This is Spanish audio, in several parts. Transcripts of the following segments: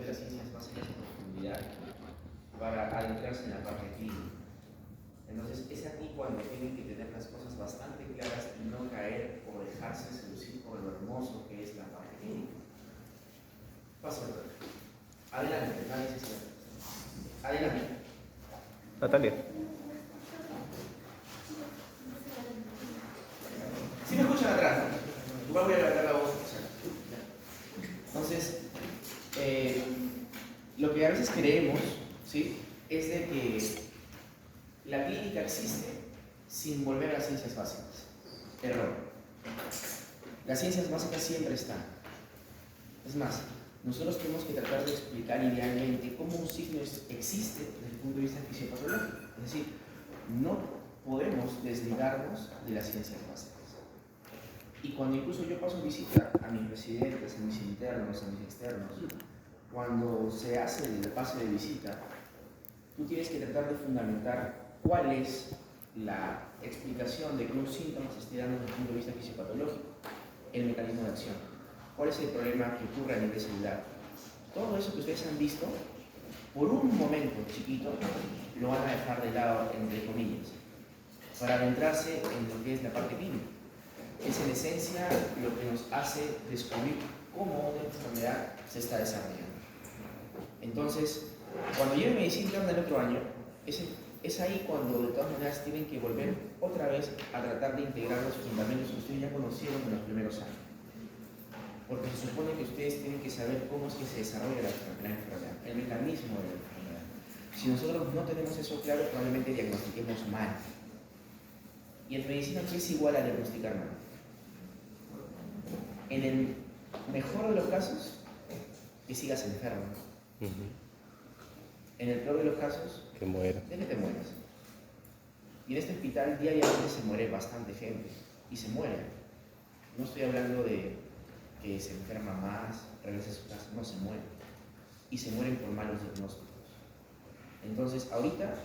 las ciencias básicas en profundidad para adentrarse en la parte clínica. Entonces es aquí cuando tienen que tener las cosas bastante claras y no caer o dejarse seducir por lo hermoso que es la parte clínica. Paso adelante, la necesidad. Adelante. Natalia. Si me escuchan atrás, ¿no? Igual voy a levantar la voz. Entonces, lo que a veces creemos, ¿sí?, es de que la clínica existe sin volver a las ciencias básicas. Error. Las ciencias básicas siempre están. Es más, nosotros tenemos que tratar de explicar idealmente cómo un signo existe desde el punto de vista fisiopatológico. Es decir, no podemos desligarnos de las ciencias básicas. Y cuando incluso yo paso visita a mis residentes, a mis internos, a mis externos, cuando se hace el pase de visita, tú tienes que tratar de fundamentar cuál es la explicación de que un síntoma se esté dando desde el punto de vista fisiopatológico, el mecanismo de acción, cuál es el problema que ocurre a nivel celular. Todo eso que ustedes han visto, por un momento chiquito, lo van a dejar de lado, entre comillas, para adentrarse en lo que es la parte clínica. Es en esencia lo que nos hace descubrir cómo una enfermedad se está desarrollando. Entonces, cuando llegue medicina interna el otro año, es ahí cuando de todas maneras tienen que volver otra vez a tratar de integrar los fundamentos que ustedes ya conocieron en los primeros años. Porque se supone que ustedes tienen que saber cómo es que se desarrolla la enfermedad, el mecanismo de la enfermedad. Si nosotros no tenemos eso claro, probablemente diagnostiquemos mal. Y en medicina, ¿qué es igual a diagnosticar mal? En el mejor de los casos, que sigas enfermo. En el peor de los casos, que muera. de que te mueras. Y en este hospital diariamente se muere bastante gente. Y se muere. No estoy hablando de que se enferma más, regresa a su casa. No, se muere. Y se mueren por malos diagnósticos. Entonces, ahorita,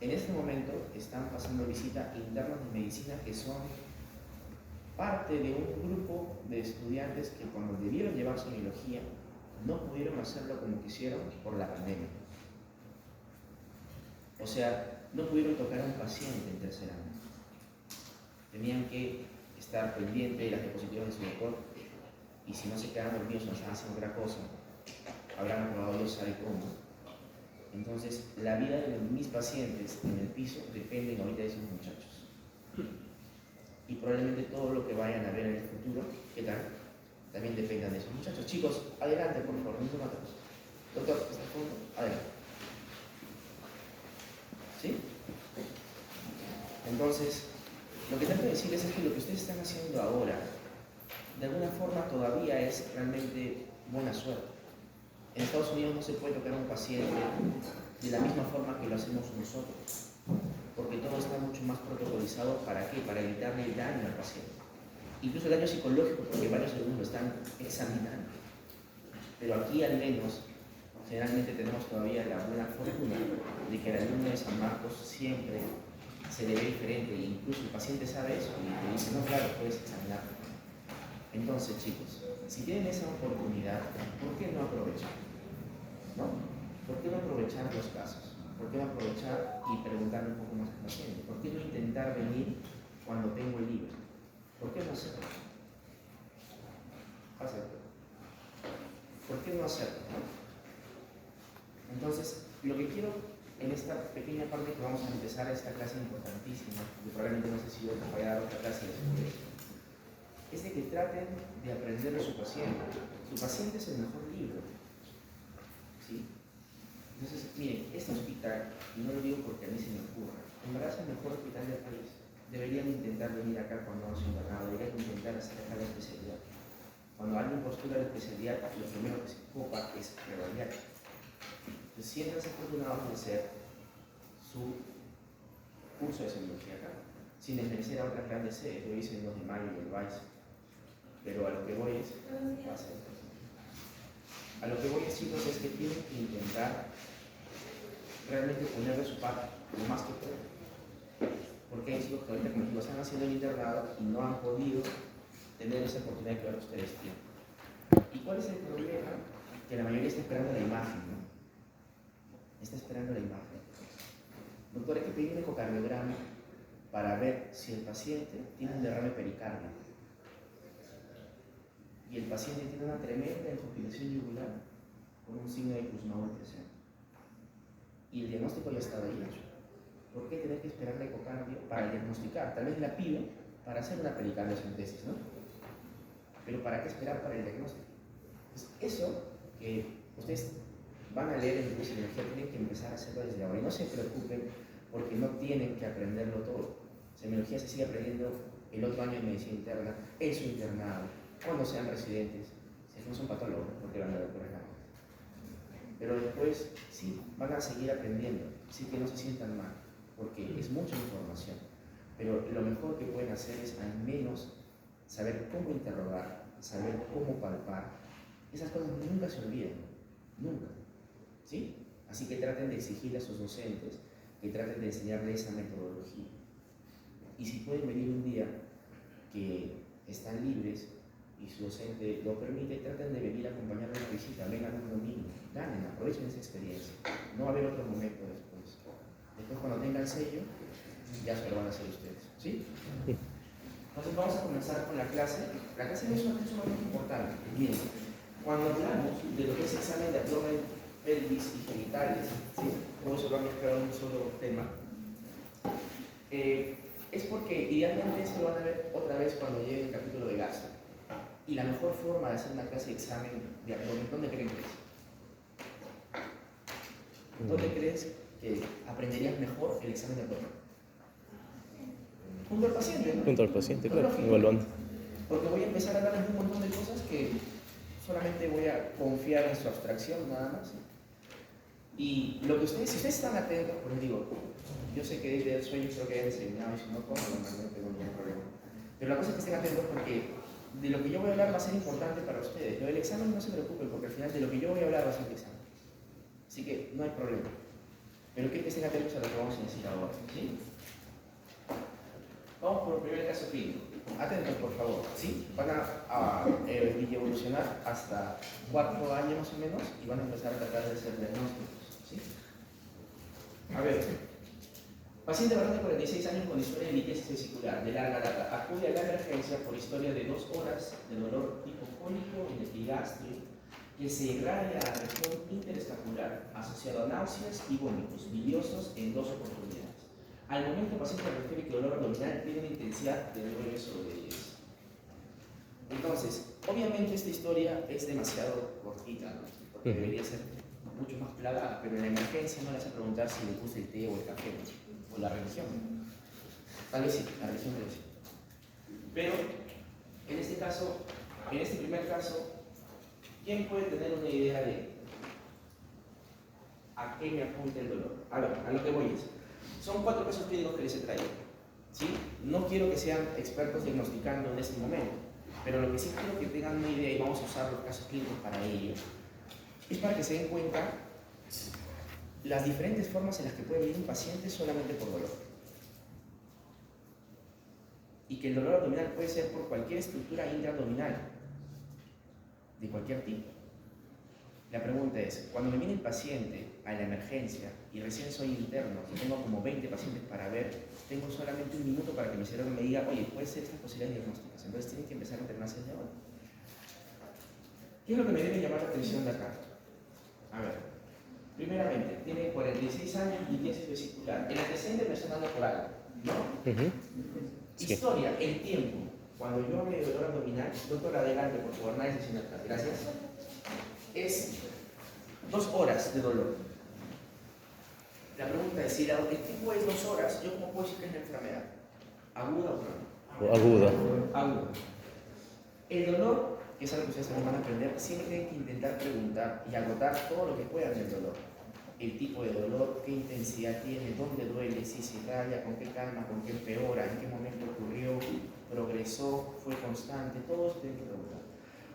en este momento, están pasando visita internos de medicina que son parte de un grupo de estudiantes que cuando debieron llevar su biología, no pudieron hacerlo como quisieron por la pandemia. O sea, no pudieron tocar a un paciente en tercer año. Tenían que estar pendientes de las diapositivas de su doctor y si no se quedaban dormidos o no estaban haciendo otra cosa, habrán probado Dios sabe cómo. Entonces, la vida de mis pacientes en el piso depende ahorita de esos muchachos. Y probablemente todo lo que vayan a ver en el futuro, ¿qué tal? También dependan de esos muchachos. Chicos, adelante, por favor, no se maten. Doctor, ¿está a fondo? Adelante. ¿Sí? Entonces, lo que trato de decirles es que lo que ustedes están haciendo ahora, de alguna forma todavía es realmente buena suerte. En Estados Unidos no se puede tocar a un paciente de la misma forma que lo hacemos nosotros, porque todo está mucho más protocolizado. ¿Para qué? Para evitarle el daño al paciente. Incluso el daño psicológico, porque varios alumnos lo están examinando. Pero aquí al menos, generalmente tenemos todavía la buena fortuna de que el alumno de San Marcos siempre se le ve diferente, e incluso el paciente sabe eso y te dice, no, claro, puedes examinar. Entonces, chicos, si tienen esa oportunidad, ¿por qué no aprovechar? ¿No? ¿Por qué no aprovechar los casos? ¿Por qué no aprovechar y preguntarle un poco más al paciente? ¿Por qué no intentar venir cuando tengo el libro? ¿Por qué no hacerlo? ¿Por qué no hacerlo? Entonces, lo que quiero en esta pequeña parte que vamos a empezar esta clase importantísima, que probablemente no sé si yo voy a dar otra clase después, es de que traten de aprender de su paciente. Su paciente es el mejor libro. ¿Sí? Entonces, miren, este hospital, y no lo digo porque a mí se me ocurra, en verdad es el mejor hospital del país. Deberían intentar venir acá cuando vamos a internado, deberían intentar hacer acá la especialidad. Cuando alguien postula la especialidad, lo primero que se ocupa es revalidar. Entonces, siempre es afortunado de hacer su curso de semiología acá, sin desmerecer a otras grandes sedes. Yo hice en 2 de mayo y el Vice, pero a lo que voy es, chicos, es que tienen que intentar realmente poner de su parte lo más que puedan. Porque hay chicos que ahorita, como digo, están haciendo el internado y no han podido tener esa oportunidad que ahora ustedes tienen. ¿Y cuál es el problema? que la mayoría está esperando la imagen, ¿no? Está esperando la imagen. Doctor, hay que pedir un ecocardiograma para ver si el paciente tiene un derrame pericárdico. Y el paciente tiene una tremenda insuficiencia yugular con un signo de Kussmaul presente. Y el diagnóstico ya estaba ahí hecho. ¿Por qué tener que esperar la ecocardio para diagnosticar? Tal vez la pide para hacer una pericardiocentesis, ¿no? Pero ¿para qué esperar para el diagnóstico? Pues eso que ustedes van a leer en fisiología tienen que empezar a hacerlo desde ahora. Y no se preocupen porque no tienen que aprenderlo todo. Semiología se sigue aprendiendo el otro año en medicina interna, en su internado, cuando sean residentes. Si no son patólogos, porque van a ver por acá. Pero después sí, van a seguir aprendiendo, así que no se sientan mal, porque es mucha información. Pero lo mejor que pueden hacer es al menos saber cómo interrogar, saber cómo palpar. Esas cosas nunca se olvidan, nunca. ¿Sí? Así que traten de exigirle a sus docentes que traten de enseñarles esa metodología. Y si pueden venir un día que están libres y su docente lo permite, traten de venir a acompañarme a la visita, vengan un domingo, ganen, aprovechen esa experiencia. No va a haber otro momento después. Después cuando tengan sello, ya se lo van a hacer ustedes. ¿Sí? Entonces vamos a comenzar con la clase. La clase es una cosa muy importante. Bien, cuando hablamos de lo que es examen de abdomen, pelvis y genitales, ¿sí? Como se lo han mezclado en un solo tema, es porque idealmente esto lo van a ver otra vez cuando llegue el capítulo de gastro. Y la mejor forma de hacer una clase de examen de abdomen, ¿dónde creen que es? ¿Dónde crees que aprenderías mejor el examen de abdomen? Junto al paciente, ¿no? Junto al paciente, claro, evaluando. Porque voy a empezar a darles un montón de cosas que solamente voy a confiar en su abstracción, nada más. Y lo que ustedes, si ustedes están atentos, pues les digo, yo sé que desde el sueño creo que hayan enseñado y si no, como no tengo ningún problema. Pero la cosa es que estén atentos porque de lo que yo voy a hablar va a ser importante para ustedes. Lo del examen no se preocupen porque al final de lo que yo voy a hablar va a ser el examen. Así que no hay problema. Pero que estén atentos a lo que vamos a decir ahora. ¿Sí? Vamos por el primer caso clínico. Atentos, por favor. ¿Sí? Van a evolucionar hasta 4 años más o menos y van a empezar a tratar de hacer diagnósticos. ¿Sí? A ver. Paciente varón de 46 años con historia de litiasis vesicular de larga data. Acude a la emergencia por historia de 2 horas de dolor hipocólico en epigastrio que se irradia a la región interescapular asociado a náuseas y vómitos biliosos en 2 oportunidades. Al momento el paciente refiere que el dolor abdominal tiene una intensidad de 9/10. Entonces, obviamente esta historia es demasiado cortita, ¿no? Porque debería ser mucho más plagada, pero en la emergencia no le hace preguntar si le puse el té o el café, o la religión. Tal vez sí, la religión tal vez sí. Pero, en este caso, en este primer caso, ¿quién puede tener una idea de a qué me apunta el dolor? A ver, a lo que voy es. Son 4 casos clínicos que les he traído. ¿Sí? No quiero que sean expertos diagnosticando en este momento, pero lo que sí quiero que tengan una idea, y vamos a usar los casos clínicos para ello, es para que se den cuenta las diferentes formas en las que puede venir un paciente solamente por dolor. Y que el dolor abdominal puede ser por cualquier estructura intraabdominal, de cualquier tipo. La pregunta es, cuando me viene el paciente a la emergencia y recién soy interno y tengo como 20 pacientes para ver, tengo solamente 1 minuto para que mi cerebro me diga, oye, puede ser estas posibilidades diagnósticas, entonces tienen que empezar a entrenarse desde ahora. ¿Qué es lo que me debe llamar la atención de acá? A ver, primeramente, tiene 46 años y litiasis vesicular. El antecedente me está dando por algo, ¿no? Sí. Historia, el tiempo. Cuando yo hable de dolor abdominal, doctor, adelante, por favor, nadie se sienta atrás. Gracias. Es 2 horas de dolor. La pregunta es, si el tiempo es 2 horas, ¿yo cómo puedo decir que es una enfermedad? ¿Aguda o crónica? Aguda. Aguda. El dolor, que es algo que ustedes también van a aprender, siempre tienen que intentar preguntar y agotar todo lo que puedan del dolor. El tipo de dolor, qué intensidad tiene, dónde duele, si se irradia, con qué calma, con qué empeora, en qué momento ocurrió, progresó, fue constante, todo eso tienen que preguntar.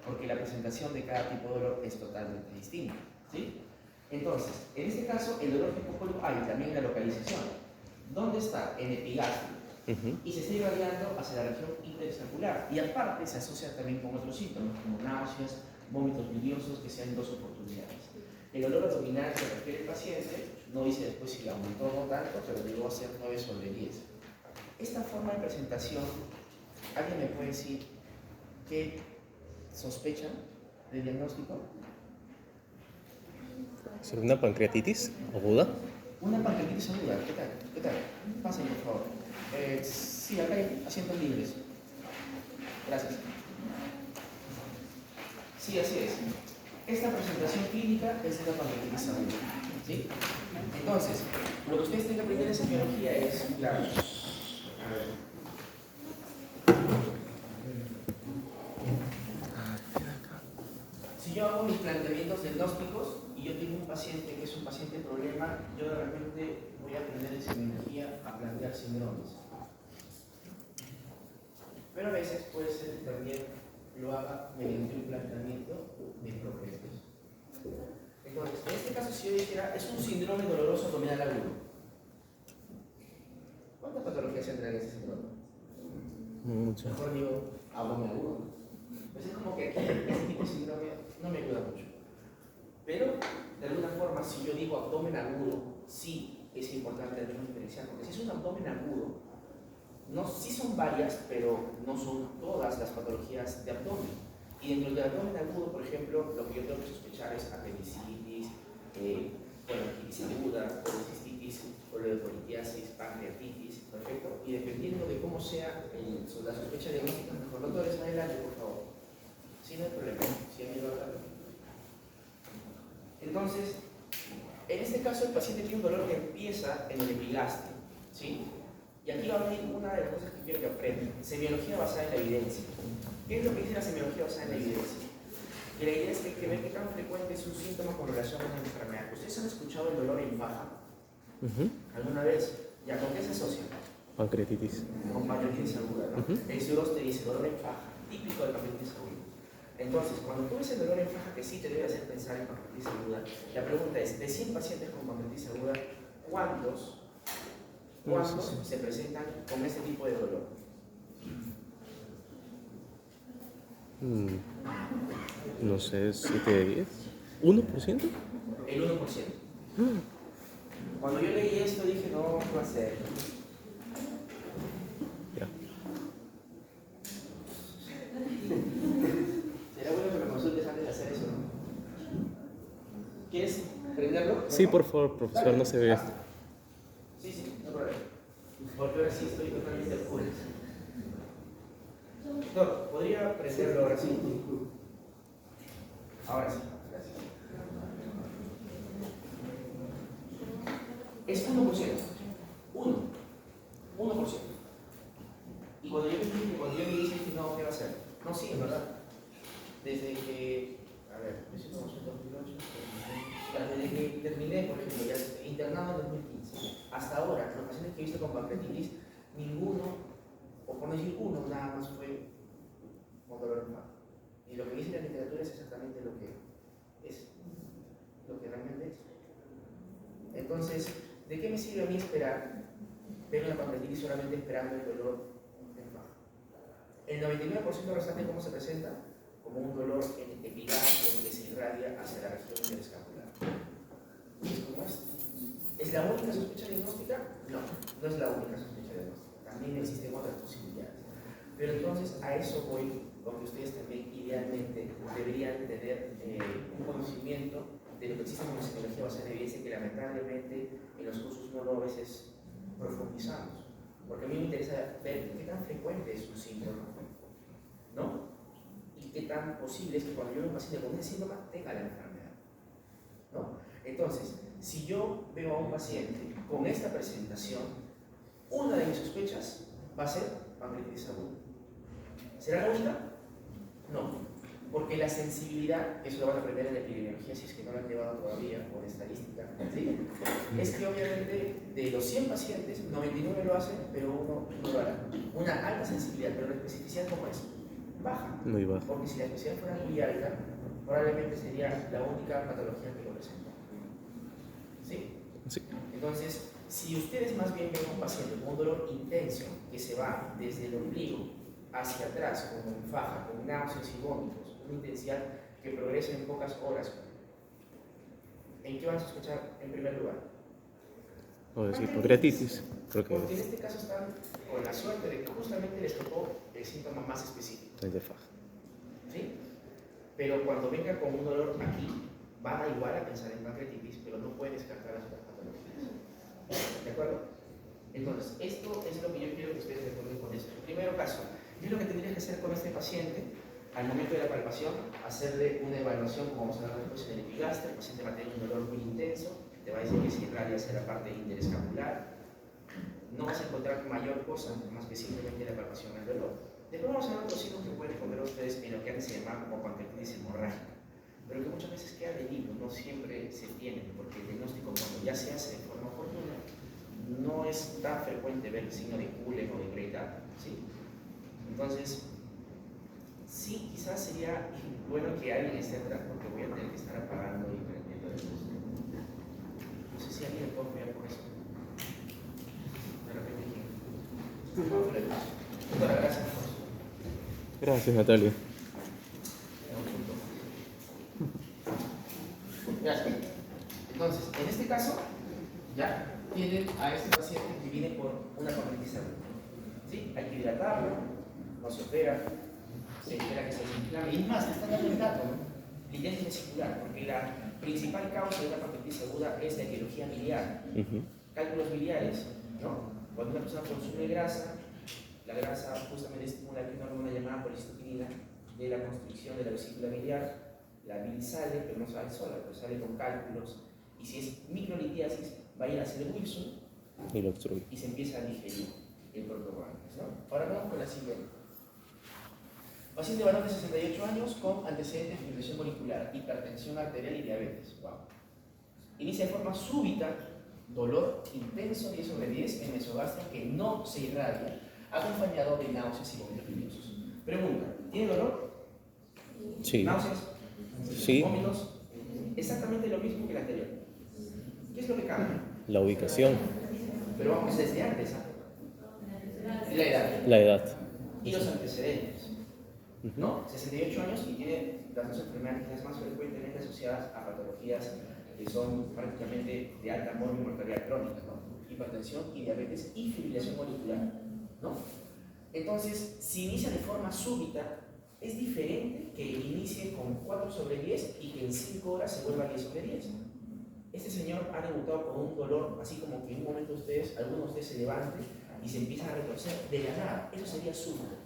Porque la presentación de cada tipo de dolor es totalmente distinta. ¿Sí? Entonces, en este caso, el dolor hipocólico, hay también la localización. ¿Dónde está? En epigastrio. Y se está irradiando hacia la región interescapular. Y aparte se asocia también con otros síntomas, como náuseas, vómitos biliosos que sean 2 oportunidades. El dolor abdominal que refiere el paciente no dice después si aumentó o no tanto, pero llegó a ser 9/10. Esta forma de presentación, ¿alguien me puede decir qué sospechan de diagnóstico? ¿Será una pancreatitis aguda? Una pancreatitis aguda, ¿qué tal? ¿Qué tal? Pasen, por favor. Sí, acá hay asientos libres. Gracias. Sí, así es. Esta presentación clínica es de la pancreatitis aguda. ¿Sí? Entonces, lo que ustedes tienen que aprender en semiología es, claro, a ver. Si yo hago mis planteamientos diagnósticos y yo tengo un paciente que es un paciente problema, yo de repente voy a aprender en semiología a plantear síndromes. Pero a veces puede ser que también lo haga mediante un planteamiento de propiedades. Entonces, en este caso, si yo dijera, es un síndrome doloroso abdominal agudo. ¿Cuántas patologías entran en ese síndrome? Muchas. Mejor digo, abdominal agudo. Pues es como que este tipo de síndrome no me ayuda mucho. Pero, de alguna forma, si yo digo abdomen agudo, sí es importante diferenciar, porque si es un abdomen agudo, no, sí son varias, pero no son todas las patologías de abdomen. Y dentro del abdomen agudo, por ejemplo, lo que yo tengo que sospechar es apendicitis, colonitis aguda, colicistitis, coloidolitiasis, pancreatitis, perfecto. Y dependiendo de cómo sea la sospecha diagnóstica, mejor. Doctores, adelante, por favor. Sí, no hay problema. Sí, me ayuda a hablar. Entonces, en este caso, el paciente tiene un dolor que empieza en el epigaste, ¿sí? Y aquí va a venir una de las cosas que quiero que aprendan. Semiología basada en la evidencia. ¿Qué es lo que dice la semiología basada en la evidencia? Que la idea es que hay que ver qué tan frecuente es un síntoma con relación a una enfermedad. ¿Ustedes han escuchado el dolor en faja? ¿Alguna vez? ¿Ya con qué se asocia? Pancreatitis. Con pancreatitis aguda, ¿no? El pseudos te dice dolor en faja, típico de pancreatitis aguda. Entonces, cuando tú ves el dolor en faja que sí te debe hacer pensar en pancreatitis aguda, la pregunta es, de 100 pacientes con pancreatitis aguda, ¿cuántos se presentan con este tipo de dolor? No sé, 7 de 10. ¿1%? El 1%. Cuando yo leí esto dije, no, ¿qué va a ser? Ya. Será bueno que me consultes antes de hacer eso, ¿no? ¿Quieres prenderlo? Sí, por favor, profesor, no se ve esto. Sí, sí, no hay problema. Porque ahora sí estoy totalmente oscuro. Doctor, ¿podría prenderlo ahora sí? Ahora sí, gracias. Es 1%. 1%. Y cuando yo me dije que no, ¿qué va a hacer? No, sí, en verdad. Desde que, a ver, desde que terminé, por ejemplo, ya internado en 2015, hasta ahora, los pacientes que he visto con pancreatitis, ninguno, o por no decir uno, nada más fue con dolor en faja. Y lo que dice la literatura es exactamente lo que es, lo que realmente es. Entonces, ¿de qué me sirve a mí esperar ver una pancreatitis solamente esperando el dolor en faja? El 99% restante, ¿cómo se presenta? Como un dolor en el epigaste que se irradia hacia la región interescapular. Es como esto. ¿Es la única sospecha diagnóstica? No, no es la única sospecha diagnóstica. También existen otras posibilidades. Pero entonces a eso voy, con que ustedes también idealmente deberían tener un conocimiento de lo que existe como semiología basada en evidencia, que lamentablemente en los cursos no lo a veces profundizamos. Porque a mí me interesa ver qué tan frecuente es un síndrome, ¿no? Y qué tan posible es que cuando yo veo un paciente con ese síndrome tenga la enfermedad, ¿no? Entonces, si yo veo a un paciente con esta presentación, una de mis sospechas va a ser pancreatitis aguda. ¿Será la única? No, porque la sensibilidad, eso lo van a aprender en epidemiología si es que no lo han llevado todavía, o en estadística, ¿sí? Es que obviamente de los 100 pacientes, 99 lo hacen, pero uno no lo hará. Una alta sensibilidad, pero la especificidad ¿cómo es? Baja. Muy baja. Porque si la especificidad fuera muy alta, probablemente sería la única patología que lo presenta. ¿Sí? Sí. Entonces, si ustedes más bien ven a un paciente con un dolor intenso que se va desde el ombligo hacia atrás, como en faja, con náuseas y vómitos, una intensidad que progresa en pocas horas, ¿en qué van a sospechar en primer lugar? O decir pancreatitis. Porque en Porque este caso están con la suerte de que justamente les tocó el síntoma más específico. es de faja. ¿Sí? Pero cuando venga con un dolor aquí, van a igual a pensar en pancreatitis, pero no pueden descartar las otras patologías. ¿De acuerdo? Entonces, esto es lo que yo quiero que ustedes recuerden con esto. Primero caso, ¿qué es lo que tendrías que hacer con este paciente? Al momento de la palpación, hacerle una evaluación, como vamos a hablar después en el epigastrio. El paciente va a tener un dolor muy intenso, te va a decir que si en realidad es la parte interescapular. No vas a encontrar mayor cosa más que simplemente la palpación del dolor. Después vamos a ver otros signos que pueden encontrar ustedes en lo que antes se llamaba como pancreatitis hemorrágica, pero que muchas veces queda de libro, no siempre se tiene, porque el diagnóstico cuando ya se hace de forma oportuna, no es tan frecuente ver el signo de Cullen o de Grey Duck, ¿sí? Entonces, sí, quizás sería bueno que alguien esté atrás, porque voy a tener que estar apagando y prendiendo el luz. No sé si alguien me puede apoyar por eso. De repente, ¿quién? Doctora, gracias. Gracias, Natalia. Gracias. Entonces, en este caso, ya tienen a este paciente que viene por una pancreatitis aguda. ¿Sí? Hay que hidratarlo, no se opera, se espera que se desinflame. Y más, le están dando el dato, ¿no? Litiasis vesicular, porque la principal causa de una pancreatitis aguda es la etiología biliar. Cálculos biliares, ¿no? Cuando una persona consume grasa, la grasa justamente estimula que una hormona llamada policistoquinina de la constricción de la vesícula biliar. La bilis sale, pero no sale sola, pero sale con cálculos. Y si es microlitiasis, va a ir hacia el Wilson Y lo obstruye. y se empieza a digerir el protoguantes, ¿no? Ahora vamos con la siguiente. Paciente varón de 68 años con antecedentes de fibrilación molecular, hipertensión arterial y diabetes. Wow. Inicia de forma súbita, dolor intenso 10/10 en mesogastria que no se irradia, acompañado de náuseas y vómitos biliosos. Pregunta, ¿tiene dolor? Sí. ¿Náuseas? Sí. ¿Vómitos? Exactamente lo mismo que el anterior. ¿Qué es lo que cambia? La ubicación. Pero vamos desde antes, ¿ah? La edad. La edad. Y los antecedentes. ¿No? 68 años y tiene las dos enfermedades quizás más frecuentemente asociadas a patologías que son prácticamente de alta mortalidad crónica, ¿no? Hipertensión y diabetes y fibrilación molecular, ¿no? Entonces, si inicia de forma súbita, es diferente que inicie con 4/10 y que en 5 horas se vuelva 10/10. Este señor ha debutado con un dolor, así como que en un momento alguno de ustedes se levante y se empiezan a retorcer de la nada. Eso sería súbito.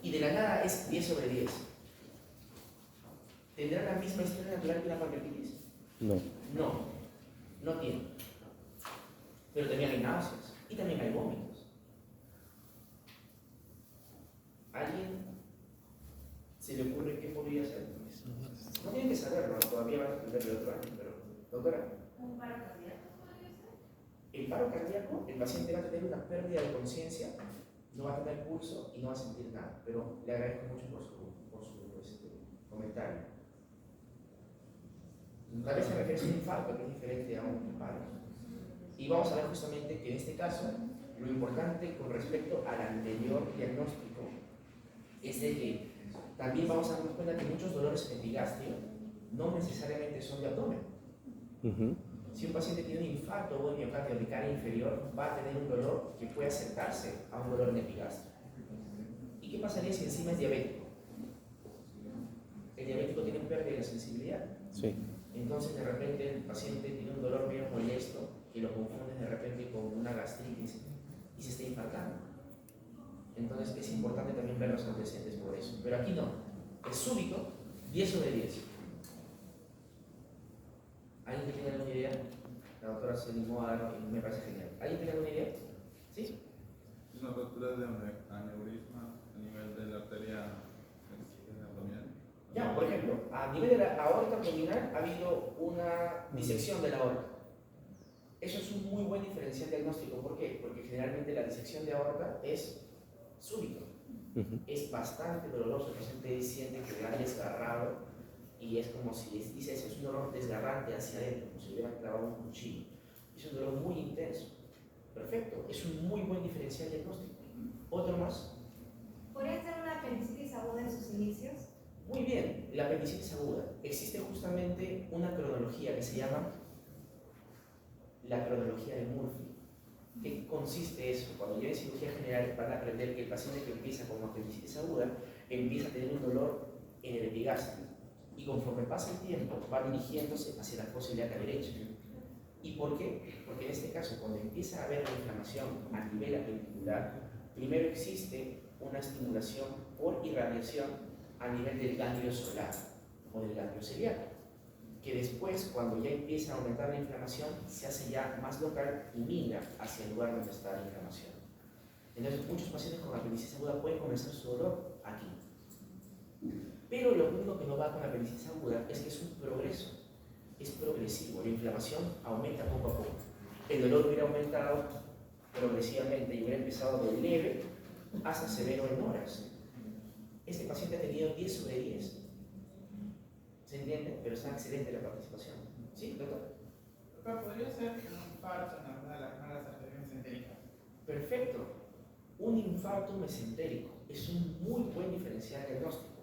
Y de la nada es 10/10. ¿Tendrá la misma historia natural que la pancreatitis? No. No, no tiene. Pero también hay náuseas y también hay vómitos. ¿Alguien se le ocurre qué podría ser? No tienen que saberlo, todavía van a aprenderlo el otro año, pero, doctora. ¿Un paro cardíaco podría ser? El paro cardíaco, el paciente va a tener una pérdida de conciencia, no va a tener pulso y no va a sentir nada, pero le agradezco mucho por su comentario. Tal vez se refiere a un infarto, que es diferente a un paro. Y vamos a ver justamente que en este caso, lo importante con respecto al anterior diagnóstico es de que también vamos a darnos cuenta que muchos dolores en epigastrio no necesariamente son de abdomen. Si un paciente tiene un infarto o un miocardio de cara inferior, va a tener un dolor que puede acercarse a un dolor en epigastrio. ¿Y qué pasaría si encima es diabético? El diabético tiene pérdida de la sensibilidad. Sí. Entonces, de repente, el paciente tiene un dolor medio molesto que lo confunde de repente con una gastritis y se está infartando. Entonces, es importante también ver los antecedentes por eso. Pero aquí no. Es súbito, 10/10. ¿Alguien tiene alguna idea? La doctora se animó a dar y me parece genial. ¿Alguien tiene alguna idea? ¿Sí? Es una rotura de aneurisma a nivel de la arteria abdominal. Ya, por ejemplo, a nivel de la aorta abdominal ha habido una disección de la aorta. Eso es un muy buen diferencial diagnóstico. ¿Por qué? Porque generalmente la disección de aorta es súbito. Es bastante doloroso. El paciente siente que le han desgarrado y es como si dice eso, es un dolor desgarrante hacia adentro, como si le hubieran clavado un cuchillo. Es un dolor muy intenso. Perfecto, es un muy buen diferencial diagnóstico. ¿Otro más? ¿Podría ser una apendicitis aguda en sus inicios? Muy bien, la apendicitis aguda, existe justamente una cronología que se llama la cronología de Murphy. ¿Qué consiste eso? Cuando lleven cirugía general van a aprender que el paciente que empieza con apendicitis aguda empieza a tener un dolor en el epigastrio y conforme pasa el tiempo va dirigiéndose hacia la fosa ilíaca derecha. ¿Y por qué? Porque en este caso, cuando empieza a haber la inflamación a nivel apendicular, primero existe una estimulación por irradiación a nivel del ganglio solar o del ganglio celíaco, que después, cuando ya empieza a aumentar la inflamación, se hace ya más local y migra hacia el lugar donde está la inflamación. Entonces, muchos pacientes con apendicitis aguda pueden comenzar su dolor aquí. Pero lo único que no va con la apendicitis aguda es que es un progreso, es progresivo, la inflamación aumenta poco a poco. El dolor hubiera aumentado progresivamente y hubiera empezado de leve hasta severo en horas. Este paciente ha tenido 10 sobre 10. ¿Se entiende? Pero está excelente la participación. ¿Sí, doctor? Pero podría ser un infarto en alguna de las malas arterias mesentéricas. Perfecto. Un infarto mesentérico es un muy buen diferencial diagnóstico.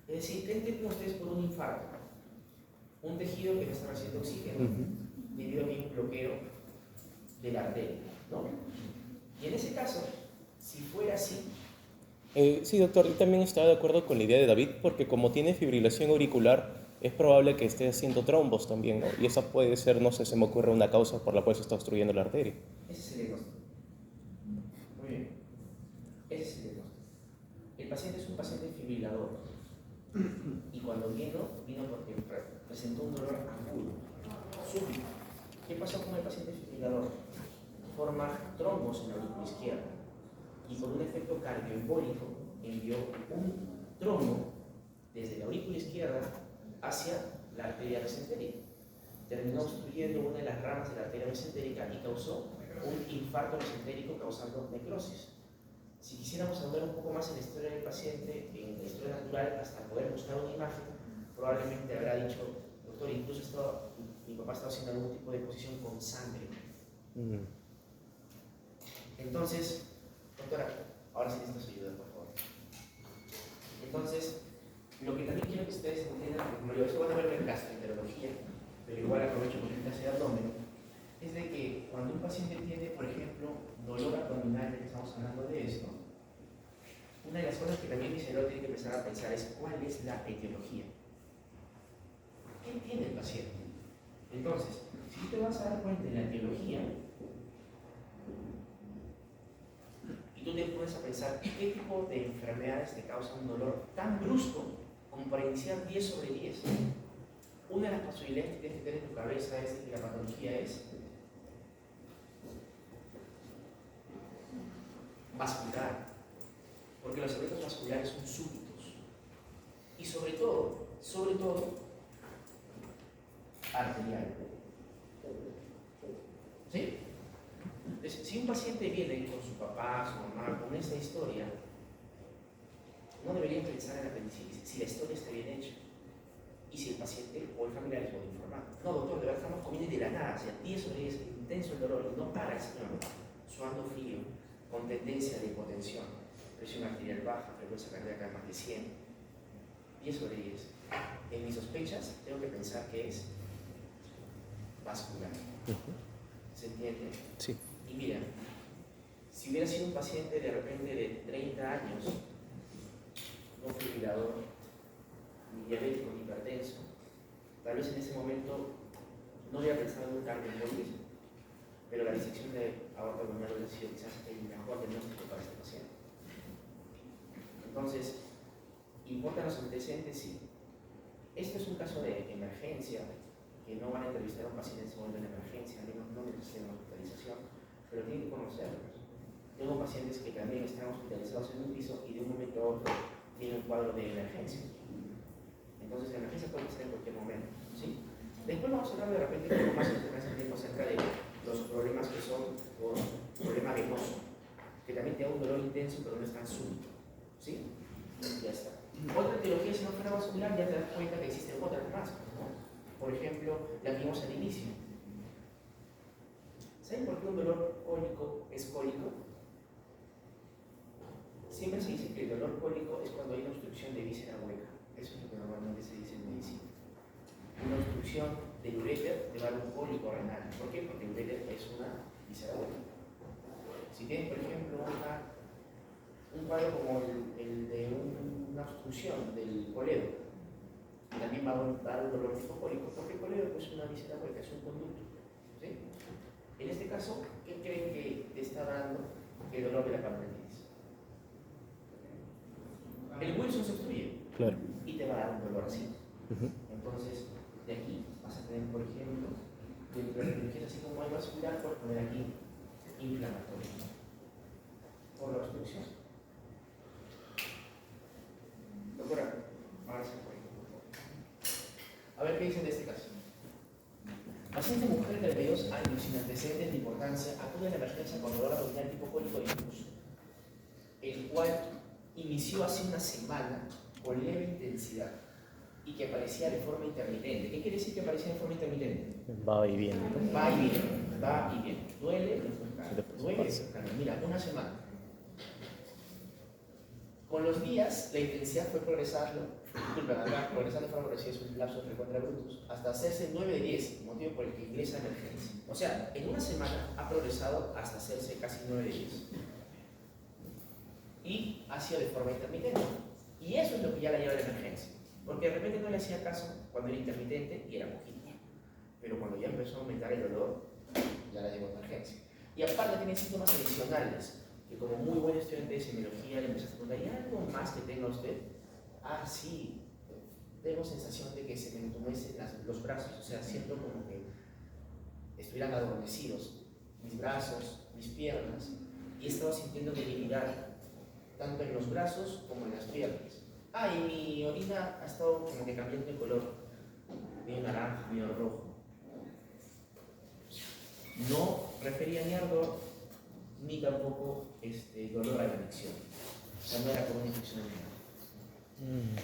Es decir, ¿qué entienden ustedes por un infarto? Un tejido que no está recibiendo oxígeno debido a que hay un bloqueo de la arteria, ¿no? Y en ese caso, si fuera así, Sí, doctor, y también estaba de acuerdo con la idea de David, porque como tiene fibrilación auricular, es probable que esté haciendo trombos también, ¿no? Y esa puede ser, no sé, se me ocurre una causa por la cual se está obstruyendo la arteria. ese es el diagnóstico. Muy bien. Ese es el diagnóstico. El paciente es un paciente fibrilador. Y cuando vino porque presentó un dolor agudo, súbito. ¿Qué pasó con el paciente fibrilador? Forma trombos en la aurícula izquierda. Y por un efecto cardioembólico envió un trombo desde la aurícula izquierda hacia la arteria mesentérica. Terminó obstruyendo una de las ramas de la arteria mesentérica y causó un infarto mesentérico causando necrosis. Si quisiéramos ahondar un poco más en la historia del paciente, en la historia natural, hasta poder buscar una imagen, probablemente habrá dicho, doctor, incluso mi papá estaba haciendo algún tipo de posición con sangre. Entonces, doctora, ahora sí necesito su ayuda, por favor. Entonces, lo que también quiero que ustedes entiendan, porque como yo eso van a ver en gastroenterología, pero igual aprovecho porque clase de abdomen, es de que cuando un paciente tiene, por ejemplo, dolor abdominal, ya que estamos hablando de esto, una de las cosas que también mi cerebro tiene que empezar a pensar es cuál es la etiología. ¿Qué tiene el paciente? Entonces, si tú te vas a dar cuenta de la etiología, y tú te pones a pensar qué tipo de enfermedades te causan un dolor tan brusco como para iniciar 10 sobre 10, una de las posibilidades que tienes que tener en tu cabeza es que la patología es vascular, porque los eventos vasculares son súbitos y sobre todo, arterial. ¿Sí? Entonces, si un paciente viene con su papá, su mamá, con esta historia, no deberían pensar en apendicitis si la historia está bien hecha y si el paciente o el familiar es muy informado. No, doctor, de verdad estamos comiendo de la nada, o sea, 10 sobre 10, intenso el dolor y no para el señor, sudando frío, con tendencia de hipotensión, presión arterial baja, frecuencia cardíaca más de 100, 10 sobre 10. En mis sospechas tengo que pensar que es vascular. ¿Se entiende? Sí. Y mira, si hubiera sido un paciente de repente de 30 años, no fibrilador, ni diabético, ni hipertenso, tal vez en ese momento no hubiera pensado en un cardioembolismo, pero la disección de aorta abdominal hubiera sido quizás el mejor diagnóstico para este paciente. Entonces, ¿importan los antecedentes? Sí. Esto es un caso de emergencia, que no van a entrevistar a un paciente en ese momento de emergencia, no necesitan una hospitalización, pero tienen que conocerlos. Tengo pacientes que también están hospitalizados en un piso y de un momento a otro tienen un cuadro de emergencia. Entonces, la emergencia puede ser en cualquier momento. ¿Sí? Después vamos a hablar de repente un poco más en tiempo acerca de los problemas que son por problema venoso, que también te da un dolor intenso pero no es tan súbito. ¿Sí? Ya está. Otra etiología, si no fuera vascular, ya te das cuenta que existen otras más, ¿no? Por ejemplo, la que vimos al inicio. ¿Saben por qué un dolor cólico es cólico? Siempre se dice que el dolor cólico es cuando hay una obstrucción de víscera hueca. Eso es lo que normalmente se dice. obstrucción del uréter te va a dar un cólico renal. ¿Por qué? Porque el uréter es una visceral. Si tienes, por ejemplo, un cuadro como el de una obstrucción del coledo, también va a dar un dolor tipo cólico, porque el coledo es una visera hueca, es un conducto. ¿Sí? En este caso, ¿qué creen que te está dando el dolor de la pancreatitis? El Wilson se obstruye Claro. y te va a dar un dolor así. Ujú. Entonces, de aquí vas a tener, por ejemplo, dentro de la cirugía así como hay vascular, puedes poner aquí inflamatorio por la obstrucción. Doctora, ahora se puede. A ver qué dicen de este caso. Paciente mujer de 32 años sin antecedentes de importancia acude a la emergencia con dolor abdominal tipo cólico difuso, el cual inició hace una semana con leve intensidad y que aparecía de forma intermitente. ¿Qué quiere decir que aparecía de forma intermitente? Va y viene. Va y viene, va y viene. Duele, después calma. Después Duele, pasa. después calma. Mira, una semana. Con los días, la intensidad fue progresando, progresando fue progresiva, es un lapso de recontra brutus, hasta hacerse 9 de 10, motivo por el que ingresa a emergencia. O sea, en una semana ha progresado hasta hacerse casi 9 de 10. Y ha sido de forma intermitente. Y eso es lo que ya la lleva a la emergencia. Porque de repente no le hacía caso cuando era intermitente y era poquito. Pero cuando ya empezó a aumentar el dolor, ya la llevó a emergencia. Y aparte tiene síntomas adicionales, que como muy buen estudiante de semiología le empezaste a preguntar, ¿hay algo más que tenga usted? Ah, sí, tengo sensación de que se me entumecen los brazos, o sea, siento como que estuvieran adormecidos mis brazos, mis piernas, y he estado sintiendo debilidad, tanto en los brazos como en las piernas. Ah, y mi orina ha estado como que cambiando de color, medio naranja, medio rojo. No refería ni ardor, ni tampoco dolor a la adicción. O sea, no era como una infección ni nada.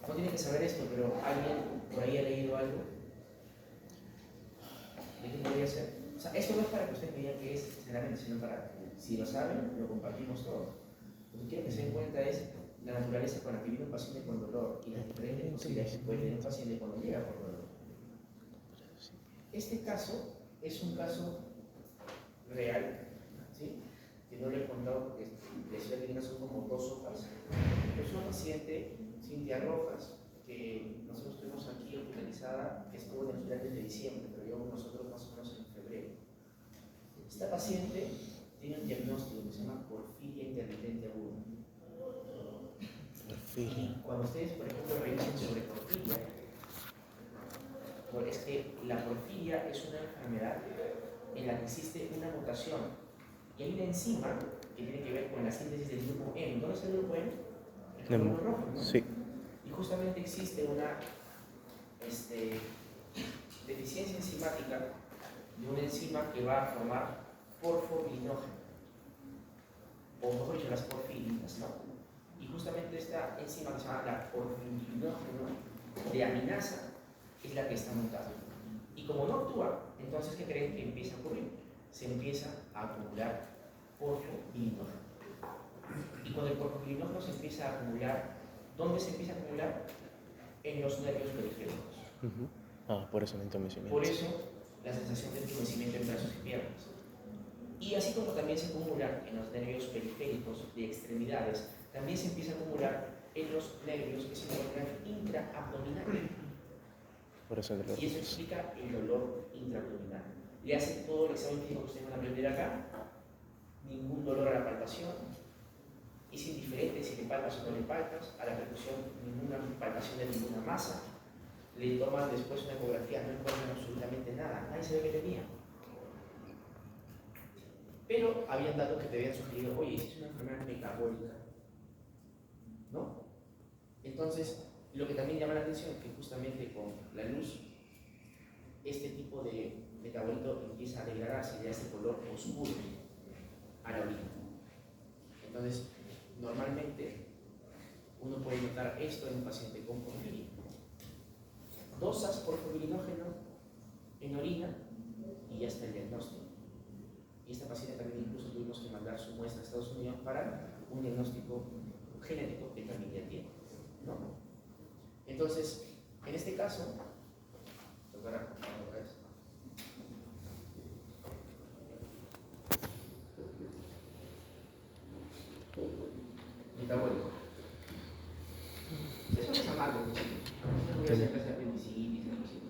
No tiene que saber esto, pero ¿alguien por ahí ha leído algo? ¿De qué podría ser? O sea, esto no es para que usted me diga qué es, sinceramente, sino para, si lo saben, lo compartimos todo. Lo que quiero que se den cuenta es la naturaleza con la que vive un paciente con dolor y las diferentes posibilidades que puede tener un paciente cuando llega por dolor. Este caso es un caso real, ¿sí? Que no le he contado porque decía que son como 2 hojas. Es una paciente, Cintia Rojas, que nosotros tuvimos aquí hospitalizada, que estuvo en el hospital desde diciembre, pero llegamos nosotros más o menos en febrero. Esta paciente tiene un diagnóstico que se llama porfiria intermitente aguda. Y cuando ustedes, por ejemplo, revisen sobre porfiria, es que la porfiria es una enfermedad en la que existe una mutación y hay una enzima que tiene que ver con la síntesis del grupo M. ¿Dónde está el grupo M? El grupo rojo, ¿no? Sí. Y justamente existe una deficiencia enzimática de una enzima que va a formar porfobilinógeno, o mejor dicho, las porfirinas, ¿no? Y justamente esta enzima que se llama la porfobilinógeno de aminasa es la que está mutada. Y como no actúa, entonces, ¿qué creen que empieza a ocurrir? Se empieza a acumular porfobilinógeno. Y cuando el porfobilinógeno se empieza a acumular, ¿dónde se empieza a acumular? En los nervios periféricos. Por eso el entumecimiento. Por eso la sensación de entumecimiento en brazos y piernas. Y así como también se acumula en los nervios periféricos de extremidades, también se empieza a acumular en los nervios que se encuentran intraabdominales. Por eso el dolor. Y eso explica el dolor intraabdominal. Le hacen todo el examen físico que ustedes van a aprender acá, ningún dolor a la palpación, es indiferente si le palpas o no le palpas, a la percusión ninguna palpación de ninguna masa, le toman después una ecografía, no encuentran absolutamente nada, nadie sabe qué tenía. Pero habían datos que te habían sugerido, oye, si es una enfermedad metabólica, ¿no? Entonces, lo que también llama la atención es que justamente con la luz, este tipo de metabolito empieza a degradarse y le hace color oscuro a la orina. Entonces, normalmente uno puede notar esto en un paciente con porfiria. Dosas porfobilinógeno en orina y ya está el diagnóstico. Y esta paciente también incluso tuvimos que mandar su muestra a Estados Unidos para un diagnóstico genético que también ya tiene, ¿no? Entonces, en este caso, Doctora, por favor, otra vez. Metabólico. Eso no es amargo, chicos. No voy a hacer clase de apendicitis, algo así.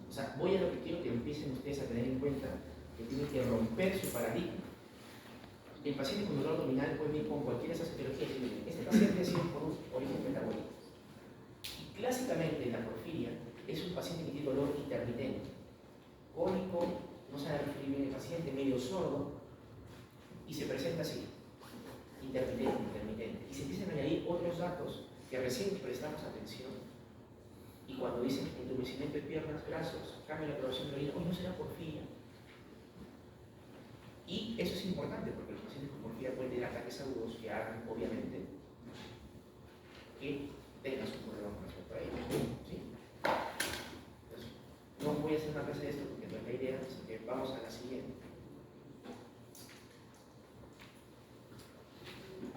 O sea, voy a lo que quiero que empiecen ustedes a tener en cuenta que tienen que romper su paradigma. El paciente con dolor abdominal puede venir con cualquiera de esas etiologías y decir, este paciente ha sido por un origen metabólico. Y clásicamente la porfiria es un paciente que tiene dolor intermitente, cólico, no sabe referir bien el paciente, medio sordo, y se presenta así, intermitente. Y se empiezan a añadir otros datos que recién prestamos atención. Y cuando dicen entumecimiento de piernas, brazos, cambio la producción de orina, hoy no será porfiria. Y eso es importante porque los pacientes con porfiria pueden tener ataques agudos que hagan, obviamente, que tengan sus problemas con respecto a ellos. ¿Sí? Entonces, no voy a hacer una clase de esto porque no es la idea, así que vamos a la siguiente.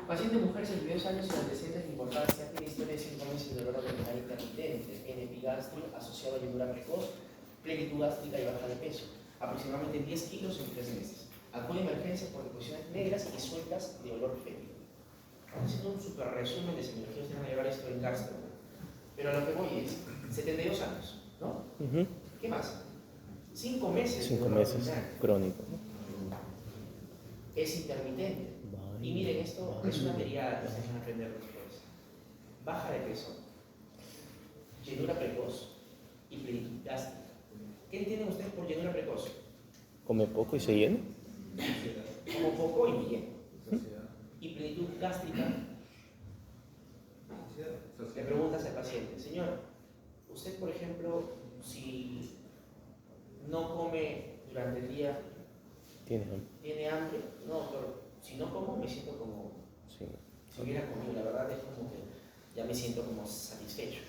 Paciente mujer, 62 años y antecedentes de importancia, tiene historia de síntomas y dolor abdominal intermitente, en epigastrio asociado a llenura precoz, plenitud gástrica y baja de peso, aproximadamente 10 kilos en 3 meses. Acude a emergencia por deposiciones negras y sueltas de olor fétido. Vamos haciendo un super resumen de semiología, ustedes van a llevar esto en gastro. Pero a lo que voy es 72 años, ¿no? ¿Qué más? 5 meses. 5 meses, crónico. Es intermitente. Y miren, esto es una teriada que ustedes van a aprender después. Baja de peso, llenura precoz y plenitud gástrica. ¿Qué entienden ustedes por llenura precoz? ¿Come poco y se llena? Como poco y bien. Y plenitud gástrica. Le preguntas al paciente, señor, usted por ejemplo, si no come durante el día, ¿tiene hambre? No, pero si no como, me siento como si hubiera comido. La verdad es como que ya me siento como satisfecho.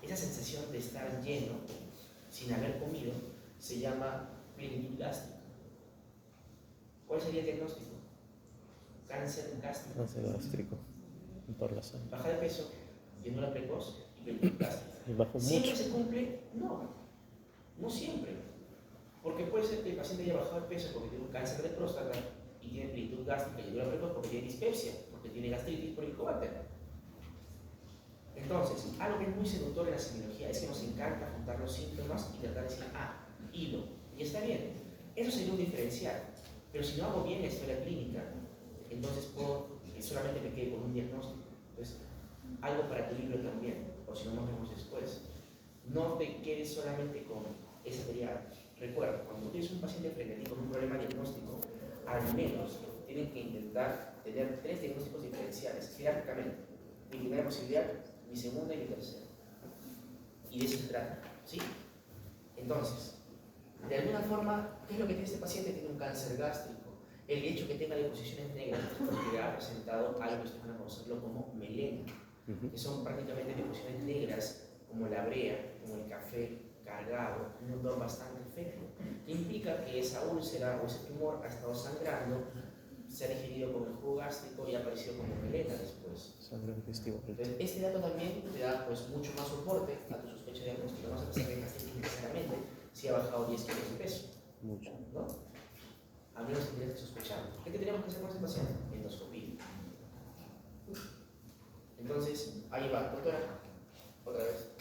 Esa sensación de estar lleno sin haber comido se llama plenitud gástrica. ¿Cuál sería el diagnóstico? Cáncer gástrico. Cáncer gástrico. Por la sangre. Baja de peso, llenura precoz y plenitud gástrica. ¿Y bajo ¿Siempre mucho? se cumple? No, no siempre. Porque puede ser que el paciente haya bajado de peso porque tiene un cáncer de próstata y tiene plenitud gástrica y llenura precoz porque tiene dispepsia, porque tiene gastritis por helicobacter. Entonces, algo que es muy seductor en la semiología es que nos encanta juntar los síntomas y tratar de decir, hilo, y está bien. Eso sería un diferencial. Pero si no hago bien la historia clínica, entonces puedo que solamente me quede con un diagnóstico. Entonces, algo para tu libro también, o si no nos vemos después. No te quedes solamente con esa teoría. Recuerda, cuando tienes un paciente frente a ti con un problema diagnóstico, al menos tienen que intentar tener 3 diagnósticos diferenciales, jerárquicamente. Mi primera posibilidad, mi segunda y mi tercera. Y de eso se trata, ¿sí? Entonces, de alguna forma, ¿qué es lo que tiene este paciente? Tiene un cáncer gástrico. El hecho que tenga deposiciones negras es porque ha presentado algo que ustedes van a conocerlo como melena, que son prácticamente deposiciones negras como la brea, como el café cargado, un odor bastante fétido, que implica que esa úlcera o ese tumor ha estado sangrando, se ha digerido con el jugo gástrico y ha aparecido como melena después. Sangre digestiva. Entonces, este dato también te da pues, mucho más soporte a tu sospecha diagnóstica. No vas a pensar que gastritis necesariamente si ha bajado 10 kilos de peso. Mucho. ¿No? A menos que tendrías que sospechar. ¿Qué tenemos que hacer con ese paciente? Endoscopía. Entonces, ahí va, doctora. Otra vez.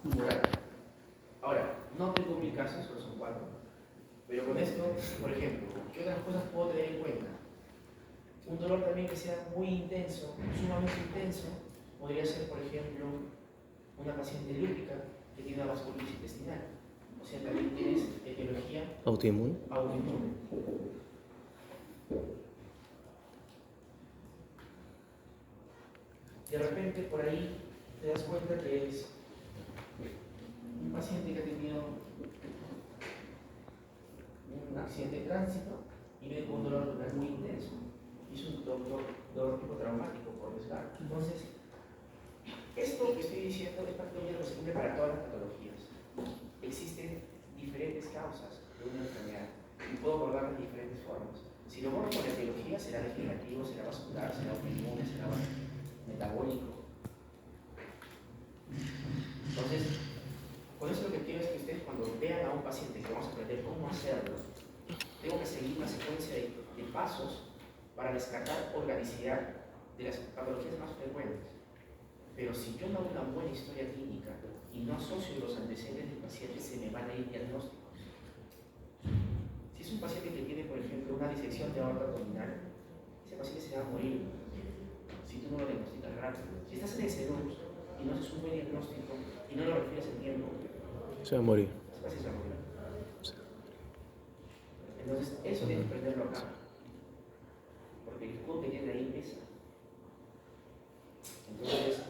Moral. Ahora, no tengo 1000 casos, solo son 4. Pero con esto, por ejemplo, ¿qué otras cosas puedo tener en cuenta? Un dolor también que sea muy intenso, sumamente intenso, podría ser, por ejemplo, una paciente lúpica que tiene una vasculitis intestinal. O sea, también tienes etiología ¿Autoinmune? autoinmune. De repente, por ahí, te das cuenta que es un paciente que ha tenido un accidente de tránsito y viene con un dolor abdominal muy intenso. Y es un dolor tipo traumático por desgarro. Entonces, esto que estoy diciendo es prácticamente lo que se cumple para todas las patologías. Existen diferentes causas de una enfermedad y puedo abordarlas de diferentes formas. Si lo abordo con la etiología, será degenerativo, será vascular, será autoinmune, será metabólico. Entonces, con eso lo que quiero es que ustedes cuando vean a un paciente que vamos a aprender cómo hacerlo, tengo que seguir una secuencia de pasos para descartar organicidad de las patologías más frecuentes. Pero si yo no hago una buena historia clínica y no asocio los antecedentes del paciente, se me van a ir diagnósticos. Si es un paciente que tiene, por ejemplo, una disección de aorta abdominal, ese paciente se va a morir si tú no lo diagnosticas rápido. Si estás en ese salud y no haces un buen diagnóstico y no lo refieres en tiempo, Se va a morir. ese paciente se va a morir. Entonces, eso tienes que aprenderlo acá. Porque el escudo que tiene ahí pesa. Entonces,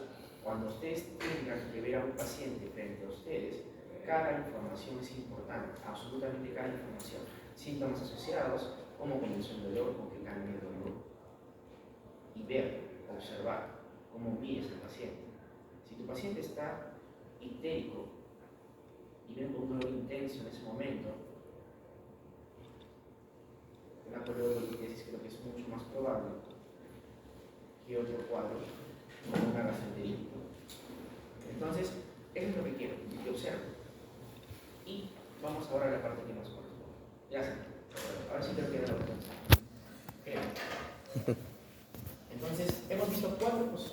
cuando ustedes tengan que ver a un paciente frente a ustedes, cada información es importante, absolutamente cada información. Síntomas asociados, cómo comenzó el dolor, con qué cambia el dolor. Y ver, observar, cómo mides al paciente. Si tu paciente está histérico y ven un dolor intenso en ese momento, una coloreocolitesis creo que es mucho más probable que otro cuadro como una gastroenteritis. Entonces, eso es lo que quiero, que observen. Y vamos ahora a la parte que nos corresponde. Gracias. Ahora sí creo que era la pregunta. Entonces, hemos visto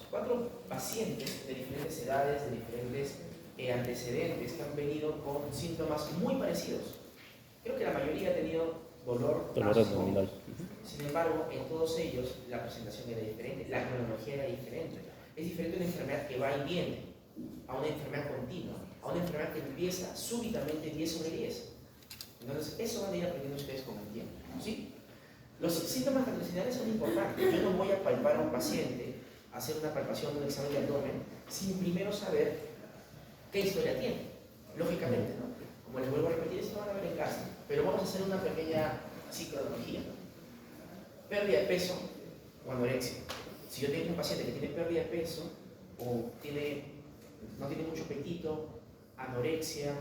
cuatro pacientes de diferentes edades, de diferentes antecedentes que han venido con síntomas muy parecidos. Creo que la mayoría ha tenido dolor abdominal. Sin embargo, en todos ellos la presentación era diferente, la cronología era diferente. Es diferente una enfermedad que va y viene a una enfermedad continua, a una enfermedad que empieza súbitamente 10 sobre 10. Entonces, eso van a ir aprendiendo ustedes con el tiempo, ¿sí? Los síntomas gastrointestinales son importantes. Yo no voy a palpar a un paciente, hacer una palpación, un examen de abdomen, sin primero saber qué historia tiene, lógicamente, ¿no? Como les vuelvo a repetir, esto van a ver en casa, pero vamos a hacer una pequeña psicodología. Pérdida de peso o anorexia. Si yo tengo un paciente que tiene pérdida de peso o no tiene mucho apetito, anorexia,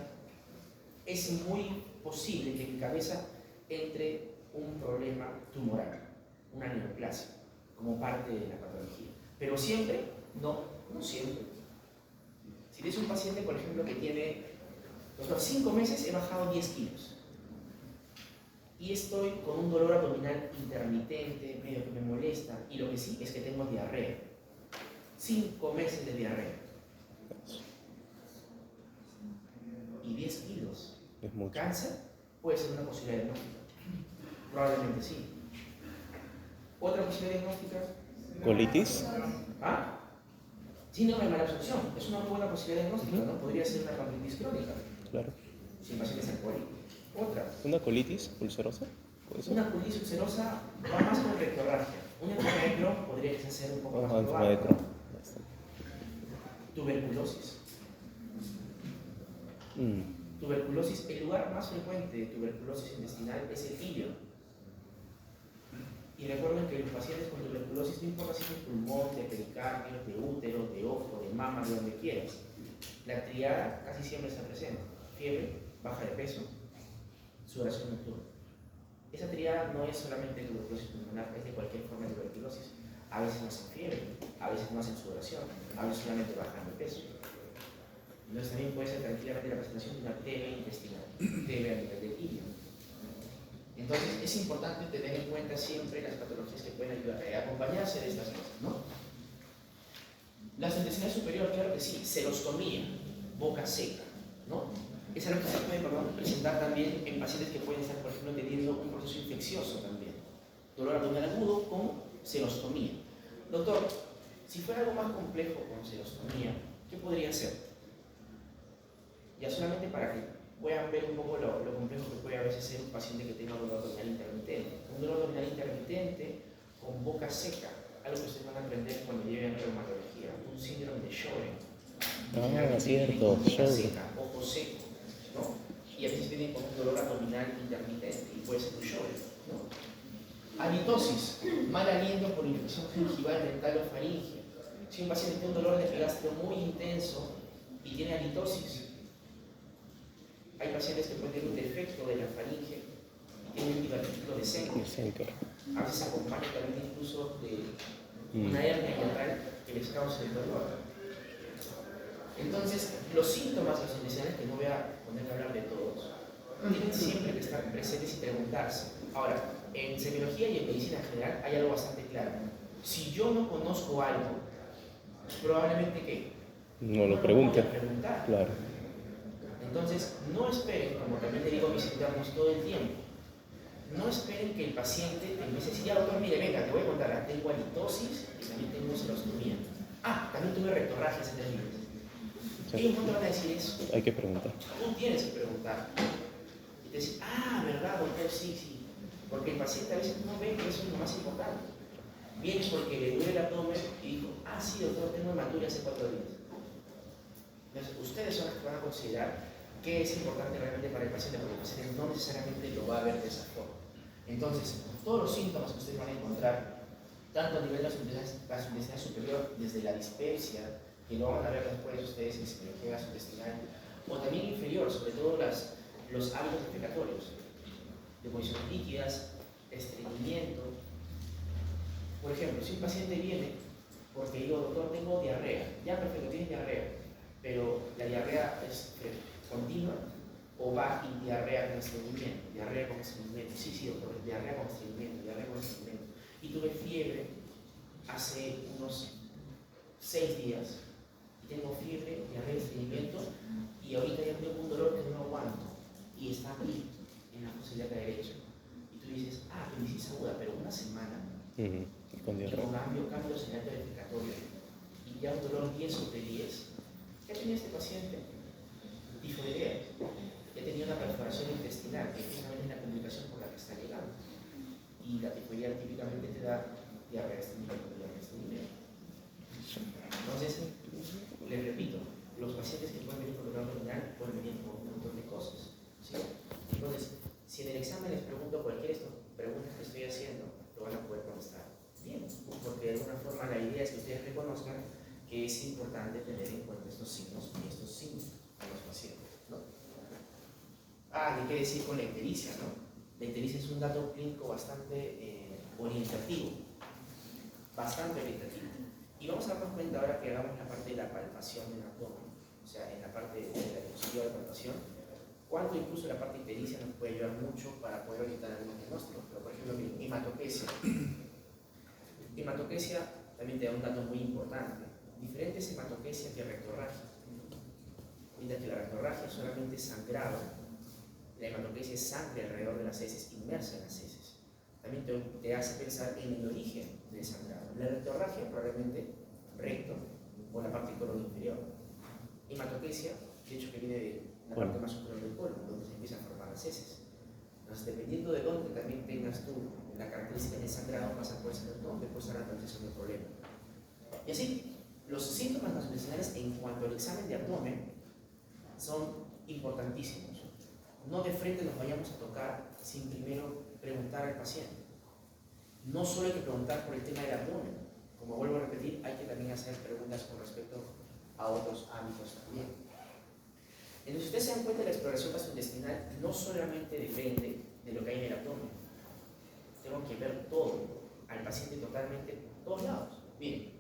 es muy posible que en mi cabeza entre un problema tumoral, una neoplasia, como parte de la patología. Pero siempre, no siempre. Si tienes un paciente, por ejemplo, que tiene, los 5 meses he bajado 10 kilos y estoy con un dolor abdominal intermitente, medio que me molesta, y lo que sí es que tengo diarrea. 5 meses de diarrea. Y 10 kilos. Es mucho. ¿Cáncer? Puede ser una posibilidad diagnóstica. Probablemente sí. Otra posibilidad diagnóstica. ¿Colitis? ¿Ah? Síndrome de mala absorción. Es una muy buena posibilidad diagnóstica, ¿no? Podría ser una pancreatitis crónica. Claro. Si el paciente es alcohólico. Otra. ¿Una colitis ulcerosa? ¿Puede ser? Una colitis ulcerosa va más con rectorragia. Una enfermedad de Crohn podría quizás ser un poco más enfermedad de probable. Crohn. Tuberculosis. Tuberculosis, el lugar más frecuente de tuberculosis intestinal es el ilio. Y recuerden que los pacientes con tuberculosis, no importa si es de pulmón, de pericardio, de útero, de ojo, de mama, de donde quieras, la triada casi siempre está presente. Fiebre, baja de peso, sudoración nocturna. Esa triada no es solamente de tuberculosis pulmonar, es de cualquier forma de tuberculosis. A veces no hacen fiebre, a veces no hacen sudoración, a veces solamente bajan de peso. Entonces también puede ser tranquilamente la presentación de una TB intestinal, TB a nivel del ilio. Entonces es importante tener en cuenta siempre las patologías que pueden ayudar a acompañarse de estas cosas, ¿no? La gastrointestinal superior, claro que sí, serostomía, boca seca, ¿no? Es algo que se puede presentar también en pacientes que pueden estar, por ejemplo, teniendo un proceso infeccioso también. Dolor abdominal agudo con serostomía. Doctor, si fuera algo más complejo con serostomía, ¿qué podría ser? Ya solamente para que puedan ver un poco lo complejo que puede a veces ser un paciente que tenga un dolor abdominal intermitente. Un dolor abdominal intermitente con boca seca, algo que ustedes van a aprender cuando lleguen a reumatología, un síndrome de Sjögren. Cierto, Sjögren. Ojo seco, ¿no? Y a veces vienen con un dolor abdominal intermitente y puede ser un Sjögren, ¿no? Halitosis, mal aliento por infección gingival dental o faríngea. Si un paciente tiene un dolor de epigastrio muy intenso y tiene halitosis, hay pacientes que pueden tener un defecto de la faringe y tienen un divertículo de Schenker. A veces se acompaña también incluso de una hernia hiatral que les cause el dolor. Entonces, los síntomas gastrointestinales, que no voy a ponerme a hablar de todos, tienen siempre que estar presentes y preguntarse. Ahora, en semiología y en medicina en general hay algo bastante claro. Si yo no conozco algo, probablemente ¿qué? No lo voy pregunte. a preguntar. Claro. Entonces, no esperen, como también le digo a mis internos todo el tiempo, no esperen que el paciente te empiece a decir, ya doctor, mire, venga, te voy a contar, tengo halitosis y también tengo celostomía. Ah, también tuve rectorragias en el libro. Ellos no te van a decir eso. Hay que preguntar. Tú tienes que preguntar. Y te dicen, ah, ¿verdad, doctor? Sí, sí. Porque el paciente a veces no ve que eso es lo más importante. Viene porque le duele el abdomen y dijo, ah, sí, doctor, tengo hematuria hace 4 días. Entonces, ustedes son los que van a considerar qué es importante realmente para el paciente, porque el paciente no necesariamente lo va a ver de esa forma. Entonces, todos los síntomas que ustedes van a encontrar, tanto a nivel gastrointestinal superior, desde la dispepsia, que lo van a ver después ustedes en semiología gastrointestinal, o también inferior, sobre todo los hábitos defecatorios, deposiciones líquidas, estreñimiento. Por ejemplo, si un paciente viene porque digo, doctor, tengo diarrea, ya perfecto, tienes diarrea, pero la diarrea es continua o va y diarrea con estreñimiento, diarrea con estreñimiento, sí, doctor, diarrea con estreñimiento, diarrea con estreñimiento, y tuve fiebre hace unos 6 días, y tengo fiebre, diarrea, estreñimiento, y ahorita ya tengo un dolor que no aguanto, y está aquí, en la fosa ilíaca derecha, y tú dices, ah, apendicitis aguda, pero una semana, Con y diarrea. con cambios en el defecatorio, y ya un dolor 10 sobre 10, ¿qué tenía este paciente? Tifoidea, ya tenía una perforación intestinal, que precisamente es la complicación por la que está llegando. Y la tifoidea típicamente te da diarrea estreñimiento. Entonces, les repito, los pacientes que pueden venir con dolor abdominal pueden venir con un montón de cosas. ¿Sí? Entonces, si en el examen les pregunto cualquiera de estas preguntas que estoy haciendo, lo van a poder contestar bien, porque de alguna forma la idea es que ustedes reconozcan que es importante tener en cuenta estos signos y estos síntomas en los pacientes, ¿no? Ah, ¿y qué decir con la ictericia, no? La ictericia es un dato clínico bastante orientativo, y vamos a darnos cuenta ahora que hagamos la parte de la palpación del abdomen, o sea, en la parte de la diapositiva de palpación, cuánto incluso la parte ictericia nos puede ayudar mucho para poder orientar algunos diagnósticos. Pero por ejemplo, hematoquesia. Hematoquesia también te da un dato muy importante. Diferente es hematoquesia que rectorragia. Mientras que la rectorragia es solamente sangrado, la hematoquesia es sangre alrededor de las heces, inmersa en las heces. También te hace pensar en el origen del sangrado. La rectorragia probablemente recto o la parte colon inferior. Hematoquesia, de hecho, que viene de la parte más superior del colon, donde se empiezan a formar las heces. Entonces, dependiendo de dónde también tengas tú la característica del sangrado, vas a poder saber dónde puede estar la realización del problema. Y así, los síntomas gastrointestinales en cuanto al examen de abdomen son importantísimos. No de frente nos vayamos a tocar sin primero preguntar al paciente. No solo hay que preguntar por el tema del abdomen, como vuelvo a repetir, hay que también hacer preguntas con respecto a otros ámbitos también. Entonces, si ustedes se dan cuenta, la exploración gastrointestinal no solamente depende de lo que hay en el abdomen. Tengo que ver todo, al paciente totalmente, por todos lados. Miren,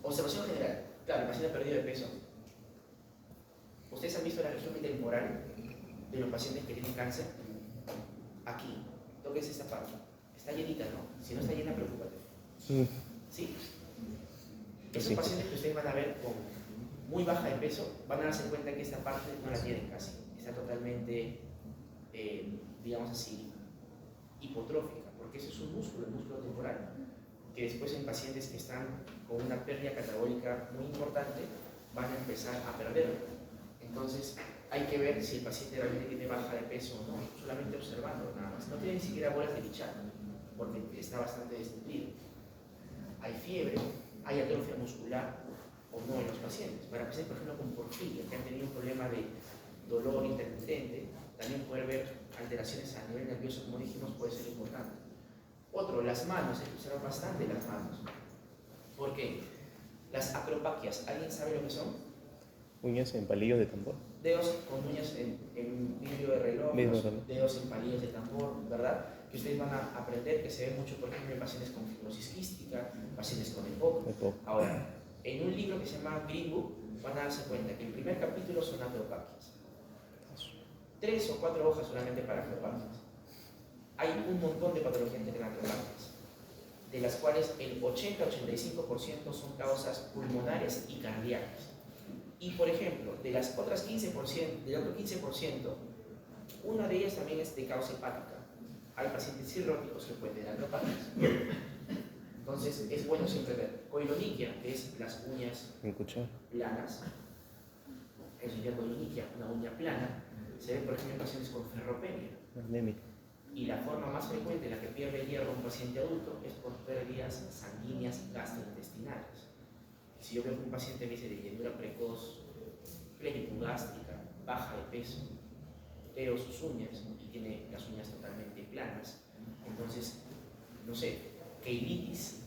observación general. Claro, el paciente ha perdido de peso. ¿Ustedes han visto la región temporal de los pacientes que tienen cáncer? Aquí, toques esta parte. Está llenita, ¿no? Si no está llena, preocúpate. ¿Sí? Esos pacientes que ustedes van a ver con muy baja de peso, van a darse cuenta que esta parte no la tienen casi. Está totalmente, digamos así, hipotrófica, porque eso es un músculo, el músculo temporal, que después en pacientes que están con una pérdida catabólica muy importante, van a empezar a perderlo. Entonces, hay que ver si el paciente realmente tiene baja de peso o no, solamente observando nada más. No tiene ni siquiera bolas de Bichat, porque está bastante desnutrido. Hay fiebre, hay atrofia muscular o no en los pacientes. Para pacientes, por ejemplo, con porfiria, que han tenido un problema de dolor intermitente, también poder ver alteraciones a nivel nervioso, como dijimos, puede ser importante. Otro, las manos, hay que observar bastante las manos. ¿Por qué? Las acropaquias, ¿alguien sabe lo que son? Uñas en palillos de tambor. Dedos con uñas en vidrio de reloj, dedos en palillos de tambor, ¿verdad? que ustedes van a aprender que se ve mucho, por ejemplo, en pacientes con fibrosis quística, pacientes con EPOC. Ahora, en un libro que se llama Green Book, van a darse cuenta que el primer capítulo son acropaquias. 3 o 4 hojas solamente para acropaquias. Hay un montón de patologías en acropaquias, de las cuales el 80-85% son causas pulmonares y cardíacas. Y por ejemplo, de las otras 15%, del otro 15%, una de ellas también es de causa hepática. Hay pacientes cirróticos que pueden tener acropaquias. Entonces es bueno siempre ver coilonychia, que es las uñas planas. Eso sería coilonychia, una uña plana. Se ve por ejemplo en pacientes con ferropenia. Y la forma más frecuente en la que pierde hierro un paciente adulto es por pérdidas sanguíneas gastrointestinales. Si yo veo que un paciente me dice de llenura precoz, plenipogástrica, baja de peso, veo sus uñas y tiene las uñas totalmente planas, entonces, no sé, keilitis,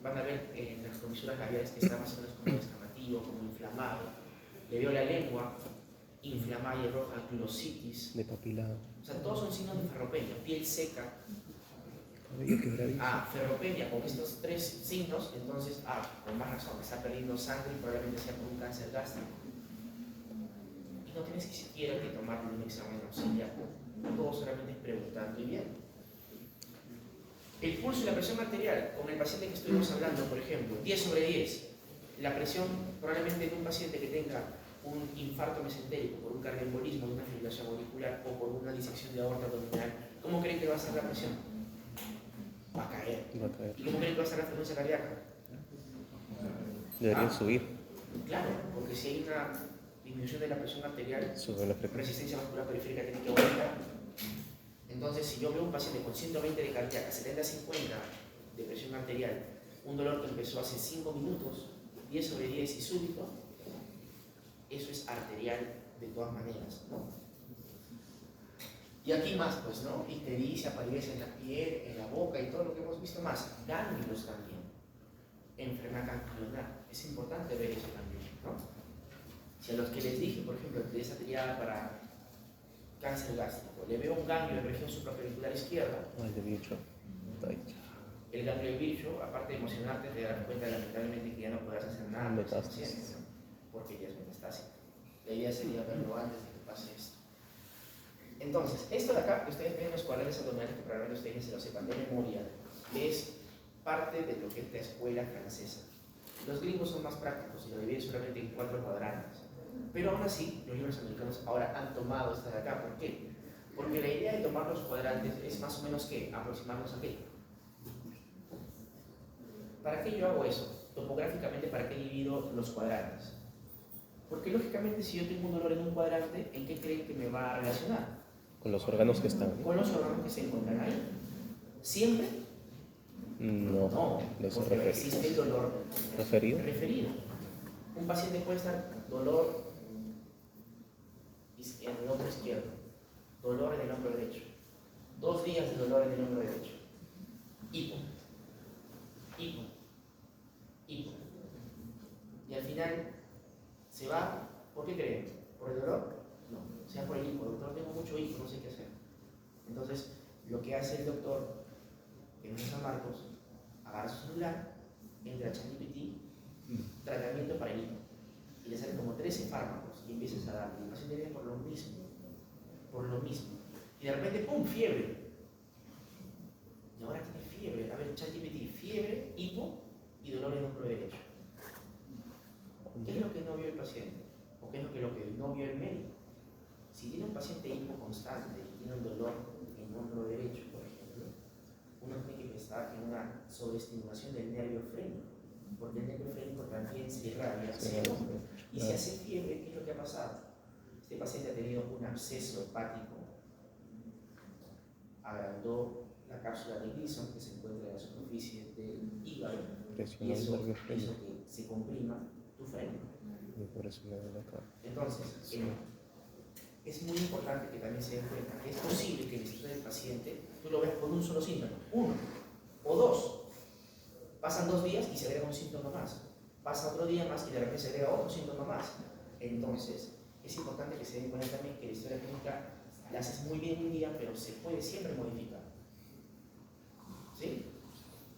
van a ver en las comisuras labiales que está más o menos como descamativo, como inflamado. Le veo la lengua inflamada y roja, glositis. De papilado. O sea, todos son signos de ferropenia, piel seca. Cabello quebradito. Ferropenia, con estos 3 signos, entonces, con más razón, está perdiendo sangre y probablemente sea por un cáncer gástrico. Y no tienes que siquiera que tomarle un examen auxiliar, todo solamente es preguntando y viendo. El pulso y la presión arterial, con el paciente que estuvimos hablando, por ejemplo, 10/10, la presión probablemente en un paciente que tenga un infarto mesentérico por un cardioembolismo de una fibrilación auricular o por una disección de aorta abdominal, ¿cómo creen que va a ser la presión? Va a caer. ¿Y cómo creen que va a ser la frecuencia cardíaca? Debería subir. Claro, porque si hay una disminución de la presión arterial, Sube la frecuencia. resistencia vascular periférica tiene que aumentar. Entonces, si yo veo un paciente con 120 de cardíaca, 70-50 de presión arterial, un dolor que empezó hace 5 minutos, 10/10 y súbito, eso es arterial de todas maneras, ¿no? Y aquí más, pues, ¿no? Ictericia, palidez en la piel, en la boca y todo lo que hemos visto más. Ganglios también. Enfermedad ganglionar. Es importante ver eso también, ¿no? Si a los que les dije, por ejemplo, de esa triada para cáncer gástrico, le veo un ganglio en región suprapelvicular izquierda. Mal de bicho. El ganglio de bicho, aparte de emocionarte, te darás cuenta lamentablemente que ya no podrás hacer nada con ese paciente, ¿no? Porque ya es metastásico. La idea sería verlo antes de que pase esto. Entonces, esto de acá, que ustedes ven en los cuadernos abdominales, que probablemente ustedes se lo sepan de memoria, es parte de lo que es la escuela francesa. Los gringos son más prácticos y lo dividen solamente en 4 cuadrantes. Pero aún así, los libros americanos ahora han tomado esta de acá. ¿Por qué? Porque la idea de tomar los cuadrantes es más o menos que aproximarnos a qué. ¿Para qué yo hago eso? Topográficamente, ¿para qué divido los cuadrantes? Porque lógicamente si yo tengo un dolor en un cuadrante, ¿en qué creen que me va a relacionar? Con los órganos que están. Con los órganos que se encuentran ahí. ¿Siempre? No, porque existe el dolor referido. Un paciente puede estar dolor en el hombro izquierdo, dolor en el hombro derecho, 2 días de dolor en el hombro derecho, hipo. Y al final se va, ¿por qué creen? ¿Por el dolor? No, se va por el hipo. Doctor, tengo mucho hipo, no sé qué hacer. Entonces, lo que hace el doctor en San Marcos, agarra su celular, entra a ChatGPT, tratamiento para el hipo. Y le salen como 13 fármacos y empiezas a darle. El paciente viene por lo mismo. Y de repente, ¡pum!, fiebre. Y ahora tiene fiebre. A ver, ChatGPT, fiebre, hipo y dolor en el hombro derecho. ¿Qué es lo que no vio el paciente? ¿O qué es lo que no vio el médico? Si tiene un paciente hipo constante y tiene un dolor en el hombro derecho, por ejemplo, uno tiene que pensar en una sobreestimulación del nervio frénico, porque el nervio frénico también se irradia hacia el hombro. Y si hace fiebre, ¿qué es lo que ha pasado? Este paciente ha tenido un absceso hepático, agrandó la cápsula de Gleason que se encuentra en la superficie del hígado, y eso hizo que se comprima tu freno. Entonces, es muy importante que también se den cuenta que es posible que en el estudio del paciente tú lo veas con un solo síntoma, 1 o 2. Pasan 2 días y se agrega un síntoma más. Pasa otro día más y de repente se agrega otro síntoma más. Entonces, es importante que se den cuenta también que la historia clínica la haces muy bien un día, pero se puede siempre modificar. ¿Sí?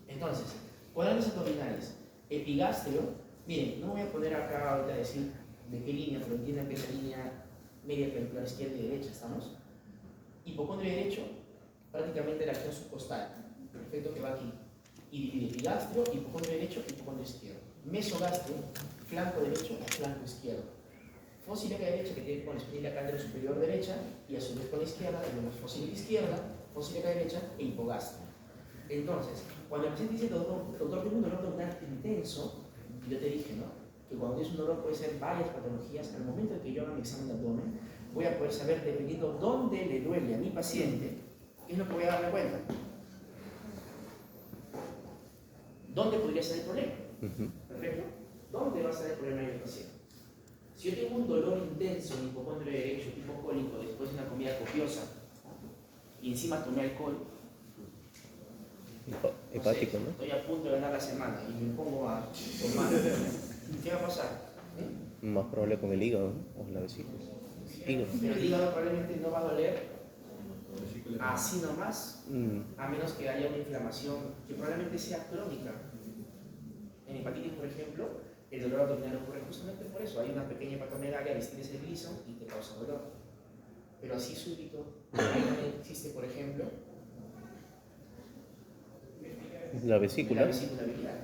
Entonces, cuadrados abdominales, epigastrio, miren, no voy a poner acá ahorita a decir de qué línea, pero entiendan que es la línea media clavicular izquierda y derecha, ¿estamos? Hipocondrio derecho, prácticamente la acción subcostal, perfecto, que va aquí. Y divide epigastrio, hipocondrio derecho, hipocondrio izquierdo. Mesogastrio, flanco derecho a flanco izquierdo. Fósilica derecha, que tiene con la espina cándida superior derecha, y a su vez con la izquierda tenemos fósilica izquierda, fósilica derecha e hipogastrio. Entonces, cuando el paciente dice, doctor, tengo un dolor abdominal intenso, yo te dije, ¿no? Que cuando tienes un dolor puede ser varias patologías, al momento de que yo haga mi examen de abdomen, voy a poder saber, dependiendo dónde le duele a mi paciente, qué es lo que voy a darme cuenta. ¿Dónde podría ser el problema? ¿Perfecto? ¿Dónde va a ser el problema del paciente? Si yo tengo un dolor intenso en hipocondrio derecho, tipo cólico, después de una comida copiosa, y encima tomé alcohol, Hepático, ¿no? Estoy a punto de ganar la semana y me pongo a tomar. ¿Qué va a pasar? Más probable con el hígado, ¿no? O la vesícula. Hígado. Pero el hígado probablemente no va a doler así nomás, a menos que haya una inflamación que probablemente sea crónica. En hepatitis, por ejemplo, el dolor abdominal ocurre justamente por eso. Hay una pequeña hepatomegalia, distiendes el Gleason y te causa dolor. Pero así súbito, ahí también existe, por ejemplo, La vesícula. la vesícula biliar,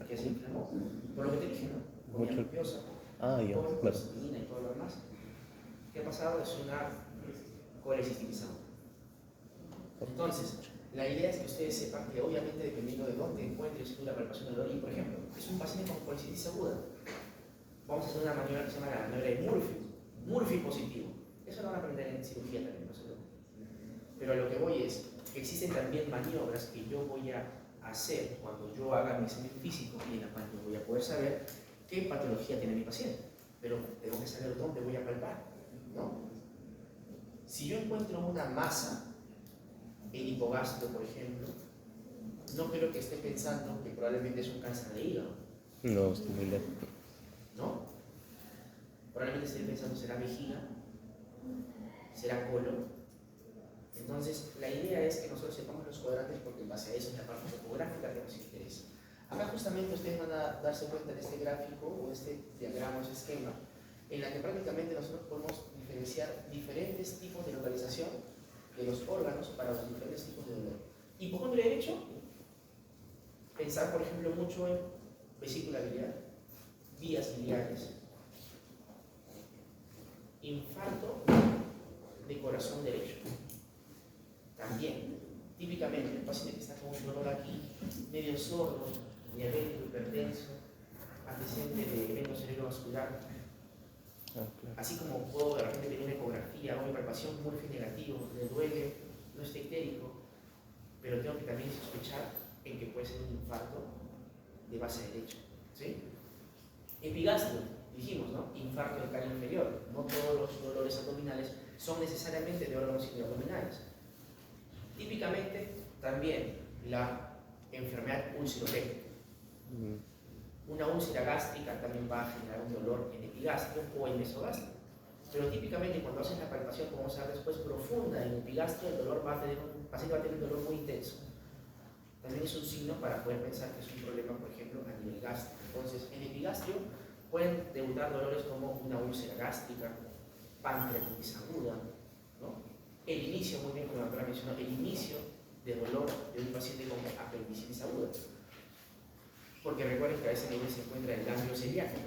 que se inflamó. Por lo que te dije, ¿no? Comida Mucho. copiosa, Ah, ya, con claro. insulina y todo lo demás. ¿Qué ha pasado? Es una colecistizada. Entonces, la idea es que ustedes sepan que obviamente dependiendo de dónde encuentres tú la palpación del dolor, y por ejemplo, es un paciente con colicitis aguda, vamos a hacer una maniobra que se llama la maniobra de Murphy, Murphy positivo. Eso lo van a aprender en cirugía también, no sé. Pero a lo que voy es que existen también maniobras que yo voy a hacer cuando yo haga mi examen físico y en la cual yo voy a poder saber qué patología tiene mi paciente, pero tengo que saber dónde voy a palpar, ¿no? Si yo encuentro una masa en hipogastrio, por ejemplo, no creo que esté pensando que probablemente es un cáncer de hígado, No, estoy muy lejos. ¿no? Probablemente esté pensando será vejiga, será colon. Entonces, la idea es que nosotros sepamos los cuadrantes porque en base a eso es la parte topográfica que nos interesa. Acá justamente ustedes van a darse cuenta de este gráfico o este diagrama o este esquema en la que prácticamente nosotros podemos diferenciar diferentes tipos de localización de los órganos para los diferentes tipos de dolor. Hipocondrio derecho, pensar por ejemplo mucho en vesícula biliar, vías biliares, infarto de corazón derecho. También, típicamente, el paciente que está con un dolor aquí, medio sordo, diabético, hipertenso, antecedente de evento cerebrovascular, así como puedo de repente tener una ecografía o una palpación muy negativo, le duele, no está ictérico, pero tengo que también sospechar en que puede ser un infarto de base derecha. ¿Sí? Epigastrio, dijimos, ¿no? Infarto del canal inferior. No todos los dolores abdominales son necesariamente de órganos abdominales. Típicamente, también la enfermedad ulcerotécnica. Una úlcera gástrica también va a generar un dolor en epigastrio o en mesogastrio. Pero típicamente cuando haces la palpación, como vamos a ver después, profunda en epigastrio, el dolor va a tener el paciente va a tener un dolor muy intenso. También es un signo para poder pensar que es un problema, por ejemplo, a nivel gástrico. Entonces, en epigastrio pueden debutar dolores como una úlcera gástrica, pancreatitis aguda, ¿no? El inicio, muy bien como la doctora mencionó, el inicio de dolor de un paciente con apendicitis aguda. Porque recuerden que a ese nivel se encuentra el ganglio celíaco,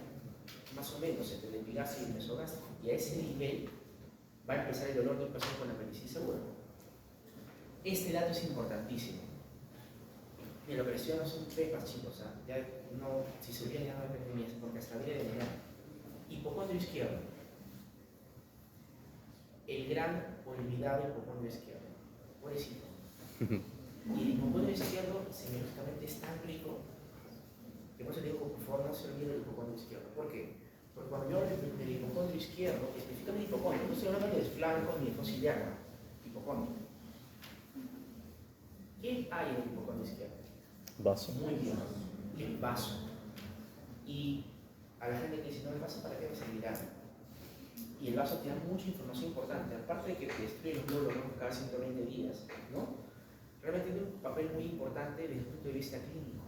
más o menos entre el epigastrio y el mesogástrico. Y a ese nivel va a empezar el dolor de un paciente con apendicitis aguda. Este dato es importantísimo. Mira, lo que les estoy dando son pepas, chicos. Ya no, si se olvidan ya no me porque hasta viene de negar. Hipocondrio izquierdo. El gran olvidado hipocondrio izquierdo. Pobrecito. Y el hipocondrio izquierdo, semiológicamente, es tan rico que por eso digo que por favor no se olvide del hipocondrio izquierdo. ¿Por qué? Porque cuando yo hablo del hipocondrio izquierdo, específicamente hipocondrio, no estoy hablando ni de flanco ni de fosil de agua. Hipocondrio. ¿Qué hay en el hipocondrio izquierdo? Vaso. Muy bien, el vaso. Y a la gente que dice, no, el vaso para qué me servirá. Y el vaso te da mucha información importante, aparte de que te destruye los glóbulos rojos cada 120 días, ¿no? Realmente tiene un papel muy importante desde el punto de vista clínico.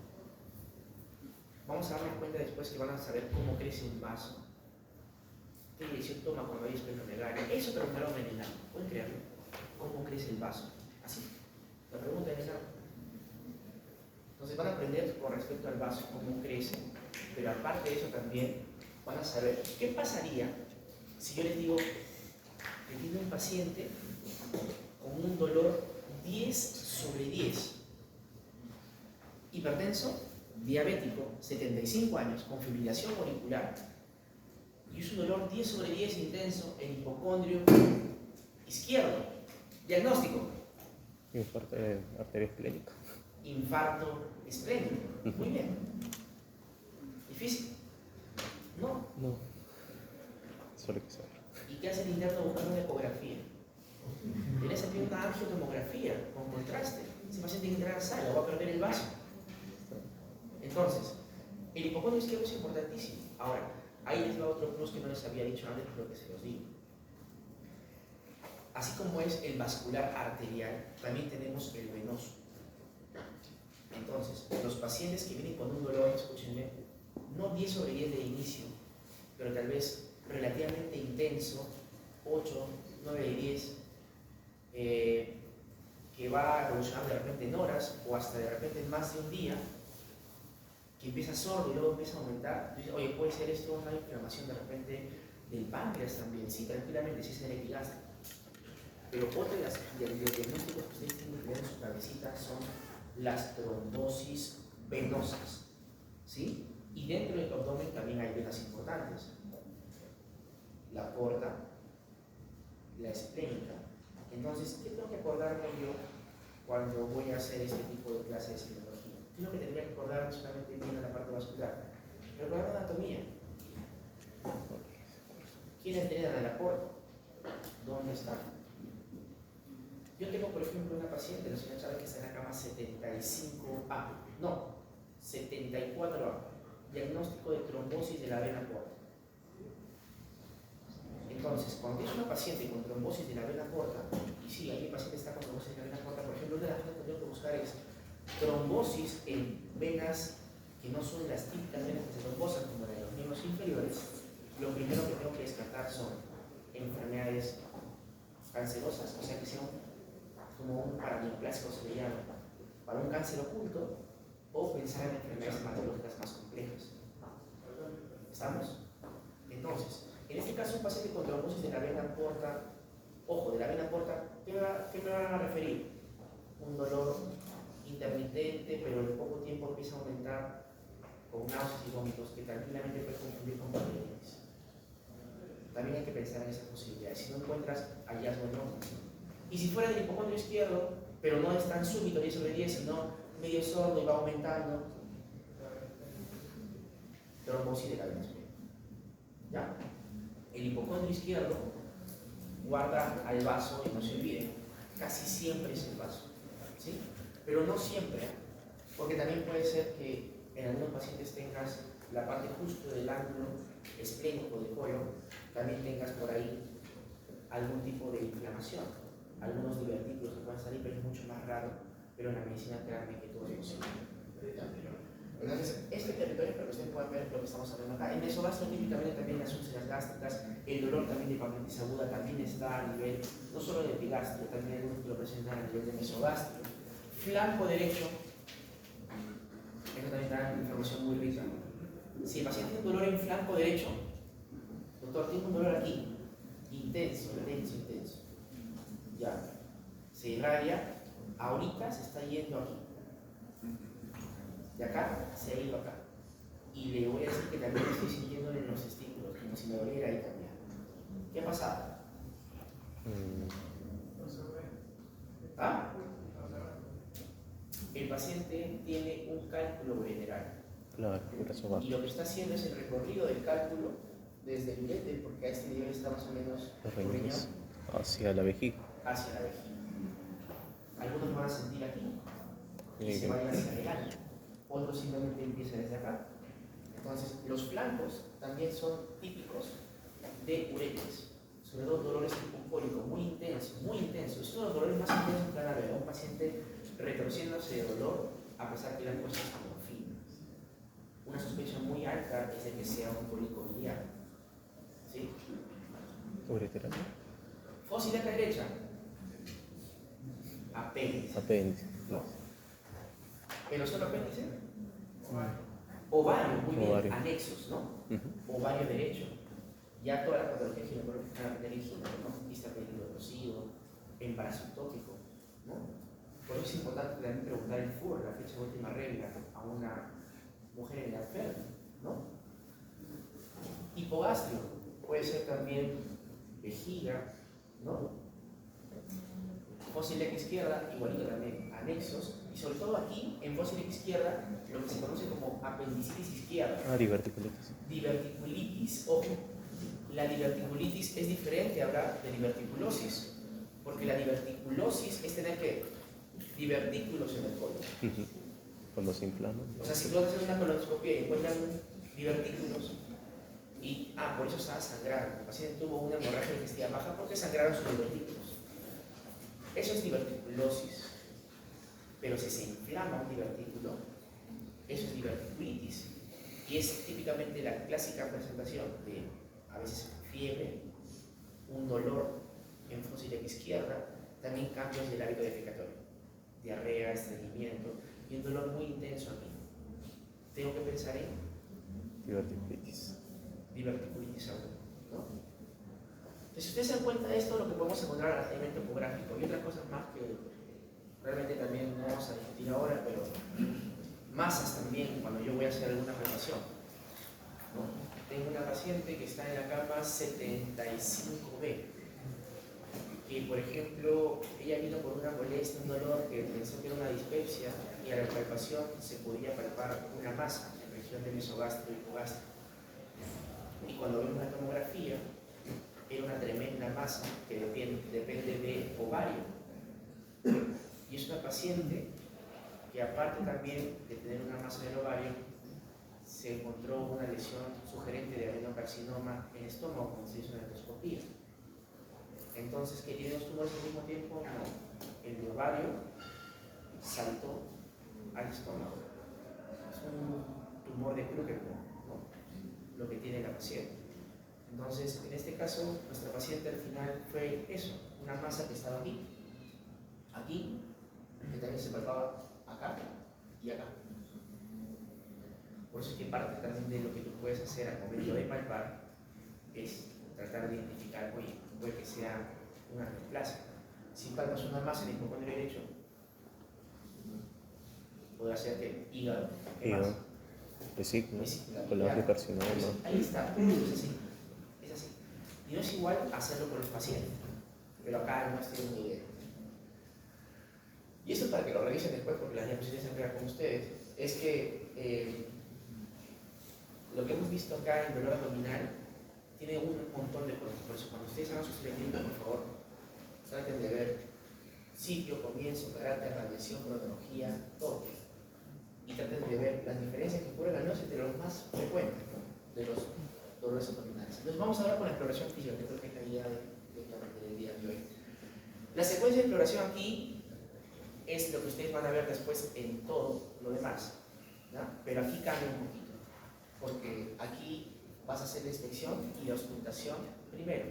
Vamos a darnos cuenta después que van a saber cómo crece un vaso, qué dirección toma cuando hay esplenomegalia. Eso preguntaron en el enano, ¿pueden creerlo? ¿Cómo crece el vaso? Así, la pregunta del enano. Entonces van a aprender con respecto al vaso cómo crece, pero aparte de eso también van a saber qué pasaría si yo les digo que tiene un paciente con un dolor 10/10, hipertenso, diabético, 75 años, con fibrilación auricular, y es un dolor 10/10 intenso en hipocondrio izquierdo. Diagnóstico: Infarto de arteria esplénica. infarto esplénico. Muy bien. ¿Difícil? No. No. Suele que ser. ¿Y qué hace el interno buscando una ecografía? Tienes aquí una angiotomografía con contraste. Ese paciente tiene que entrar a sala, va a perder el vaso. Entonces, el hipocondrio izquierdo es importantísimo. Ahora, ahí les va otro plus que no les había dicho antes, pero que se los digo. Así como es el vascular arterial, también tenemos el venoso. Entonces, los pacientes que vienen con un dolor, escúchenme, no 10/10 de inicio, pero tal vez relativamente intenso, 8, 9/10, que va evolucionando de repente en horas o hasta de repente en más de un día, que empieza sordo y luego empieza a aumentar. Dice, oye, puede ser esto una inflamación de repente del páncreas también, sí, tranquilamente, si es el epigástrico. Pero otro de los diagnósticos que ustedes tienen que ver en su cabecita son las trombosis venosas, ¿sí? Y dentro del abdomen también hay venas importantes: la porta, la esplénica. Entonces, ¿qué tengo que acordarme yo cuando voy a hacer este tipo de clases de cirugía? ¿Qué es lo que tendría que acordarme solamente viendo la parte vascular? Recordar la anatomía. ¿Quién entrena la porta? ¿Dónde está? Yo tengo, por ejemplo, una paciente, la señora sabe que está en la cama 75A, no, 74A, diagnóstico de trombosis de la vena porta. Entonces, cuando tienes una paciente con trombosis de la vena porta, y sí, hay un paciente que está con trombosis de la vena porta, por ejemplo, una de las cosas que tengo que buscar es trombosis en venas que no son las típicas venas que se trombosan, como la de los miembros inferiores. Lo primero que tengo que descartar son enfermedades cancerosas, o sea que sean como un paraneoplásico se le llama, para un cáncer oculto, o pensar en enfermedades hematológicas más complejas. ¿Estamos? Entonces, en este caso un paciente con trombosis de la vena porta, ojo, de la vena porta, ¿qué me van a referir? Un dolor intermitente, pero en poco tiempo empieza a aumentar con náuseas y vómitos que tranquilamente puede confundir con pancreatitis. También hay que pensar en esas posibilidades. Si no encuentras hallazgo, no. Y si fuera del hipocondrio izquierdo, pero no es tan súbito 10/10, sino medio sordo y va aumentando, trombosis de la vena esplénica. ¿Ya? El hipocondrio izquierdo guarda al vaso, y no se olviden, casi siempre es el vaso, ¿sí? Pero no siempre, porque también puede ser que en algunos pacientes tengas la parte justo del ángulo esplénico del colon, también tengas por ahí algún tipo de inflamación, algunos divertículos que pueden salir, pero es mucho más raro, pero en la medicina créanme que todo es posible. Entonces, este territorio es para que ustedes puedan ver lo que estamos hablando acá. En mesogastro típicamente también las úlceras gástricas, el dolor también de hepatitis aguda también está a nivel, no solo de epigastrio, también algunos que lo presentan a nivel de mesogastrio. Flanco derecho, eso también da información muy rica. Si el paciente tiene un dolor en flanco derecho, doctor, tiene un dolor aquí, intenso, intenso, ya, se irradia, ahorita se está yendo aquí. De acá se ha ido acá. Y le voy a decir que también estoy sintiendo en los testículos, como si me doliera ahí también. ¿Qué ha pasado? ¿Ah? El paciente tiene un cálculo ureteral. Claro, Y lo que está haciendo es el recorrido del cálculo desde el ureter, porque a este nivel está más o menos riñón, hacia la vejiga. hacia la vejiga. Algunos van a sentir aquí y se van a ir hacia adelante. Otros simplemente empiezan desde acá. Entonces, los flancos también son típicos de uretes. sobre todo dolores tipo cólico, muy intensos, muy intensos. Es uno de los dolores más intensos que van a ver, un paciente retorciéndose de dolor a pesar que le han puesto esta morfina. Una sospecha muy alta es de que sea un cólico biliar. ¿Sí? Ureterapia. Fósil acá derecha. Apéndice. Apéndice. No. ¿Pero solo apéndice? Ovario, muy bien, Ovario. anexos, ¿no? Ujú. Ovario derecho. Ya toda la patología ginecológica van a tener gine, ¿no? Vista peligroso, embarazo tópico, ¿no? Por eso es importante también preguntar el FUR, la fecha de última regla, a una mujer en edad fértil, ¿no? Hipogastrio, puede ser también vejiga, ¿no? Fósil X izquierda, igualito también, anexos, y sobre todo aquí, en fósil X izquierda, lo que se conoce como apendicitis izquierda. Ah, diverticulitis. Diverticulitis, ojo, la diverticulitis es diferente a hablar de diverticulosis, porque la diverticulosis es tener que divertículos en el colon. Ujú. Cuando se inflama. O sea, si tú haces una colonoscopia y encuentran divertículos, y por eso estaba sangrando, el paciente tuvo una hemorragia digestiva baja porque sangraron sus divertículos. Eso es diverticulosis. Pero si se inflama un divertículo, eso es diverticulitis. Y es típicamente la clásica presentación de, a veces, fiebre, un dolor en fósil X izquierda, también cambios del hábito defecatorio, diarrea, estreñimiento y un dolor muy intenso aquí. Tengo que pensar en Diverticulitis. diverticulitis aguda, ¿no? Entonces, si ustedes se dan cuenta de esto, lo que podemos encontrar a nivel topográfico y otras cosas más que realmente también no vamos a discutir ahora, pero masas también cuando yo voy a hacer alguna palpación, ¿no? Tengo una paciente que está en la cama 75B, que por ejemplo, ella vino por una molestia, un dolor que pensó que era una dispepsia y a la palpación se podía palpar una masa en la región de mesogastro y hipogastro. Y cuando vemos la tomografía, era una tremenda masa que depende de ovario. Y es una paciente que aparte también de tener una masa en el ovario, se encontró una lesión sugerente de adenocarcinoma en el estómago cuando se hizo una endoscopía. Entonces, ¿que tiene dos tumores al mismo tiempo? No. El de ovario saltó al estómago. Es un tumor de Kruger, ¿no? Lo que tiene la paciente. Entonces, en este caso, nuestra paciente al final fue eso, una masa que estaba aquí, que también se palpaba acá y acá. Por eso es que parte también de lo que tú puedes hacer al momento de palpar es tratar de identificar, oye, puede que sea una neoplasia. Si palpas una masa en el hipocondrio derecho, podrá ser que hígado, ¿qué más? Vesícula, Vesícula colangiocarcinoma. Ahí está, es así, es así. Y no es igual hacerlo con los pacientes, pero acá no estoy ni idea. Y esto para que lo revisen después, porque las diapositivas se entregan con ustedes, es que lo que hemos visto acá en dolor abdominal tiene un montón de cosas. Por eso, cuando ustedes hagan sus técnicas, por favor, traten de ver sitio, comienzo, carácter, radiación, cronología, todo. Y traten de ver las diferencias que ocurren al menos entre los más frecuentes, ¿no? De los dolores abdominales. Entonces, vamos a hablar con la exploración física, que creo que es la idea del día de hoy. La secuencia de exploración aquí es lo que ustedes van a ver después en todo lo demás, ¿no? Pero aquí cambia un poquito, porque aquí vas a hacer la inspección y la auscultación primero.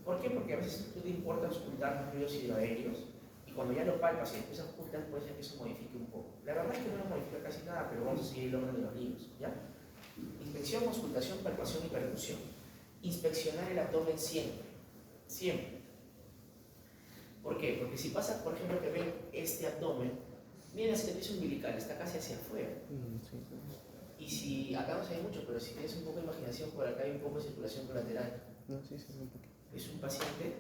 ¿Por qué? Porque a veces tú te importa auscultar los ruidos hidroaéreos y cuando ya lo palpas y después auscultas puede ser que eso modifique un poco. La verdad es que no lo modifica casi nada, pero vamos a seguir el orden de los libros, ¿ya? Inspección, auscultación, palpación y percusión. Inspeccionar el abdomen siempre, siempre. ¿Por qué? Porque si pasa, por ejemplo, que ven este abdomen, miren la cicatriz umbilical, está casi hacia afuera. Sí. Y si, acá no se ve mucho, pero si tienes un poco de imaginación, por acá hay un poco de circulación colateral. No, sí, sí, un poquito. Es un paciente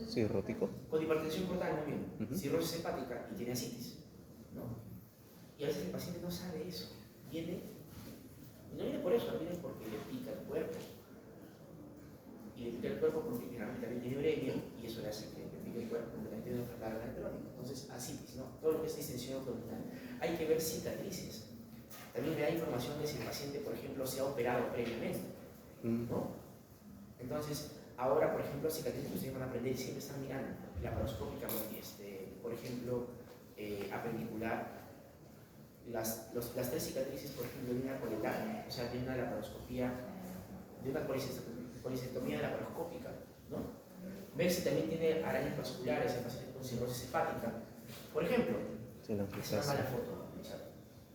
Cirrótico. con hipertensión portal, muy bien, Ujú. cirrosis hepática y tiene ascitis, ¿no? Y a veces el paciente no sabe eso, viene, y no viene por eso, viene porque le pica el cuerpo. Y le pica el cuerpo porque generalmente también tiene uremia y eso le hace que le pique el cuerpo, porque también tiene una carga electrónica. Entonces, ascitis, ¿no? Todo lo que es distensión abdominal. Hay que ver cicatrices. También me da información de si el paciente, por ejemplo, se ha operado previamente, ¿no? Entonces, Ahora, por ejemplo, cicatrices que ustedes van a aprender y siempre están mirando, laparoscópica, por ejemplo, apendicular, las tres cicatrices, por ejemplo, de una coletana, o sea, de una laparoscopía, de una colicectomía laparoscópica, ¿no? Ver si también tiene arañas vasculares en pacientes con cirrosis hepática. Por ejemplo, Sí, no, es una mala foto, ¿no?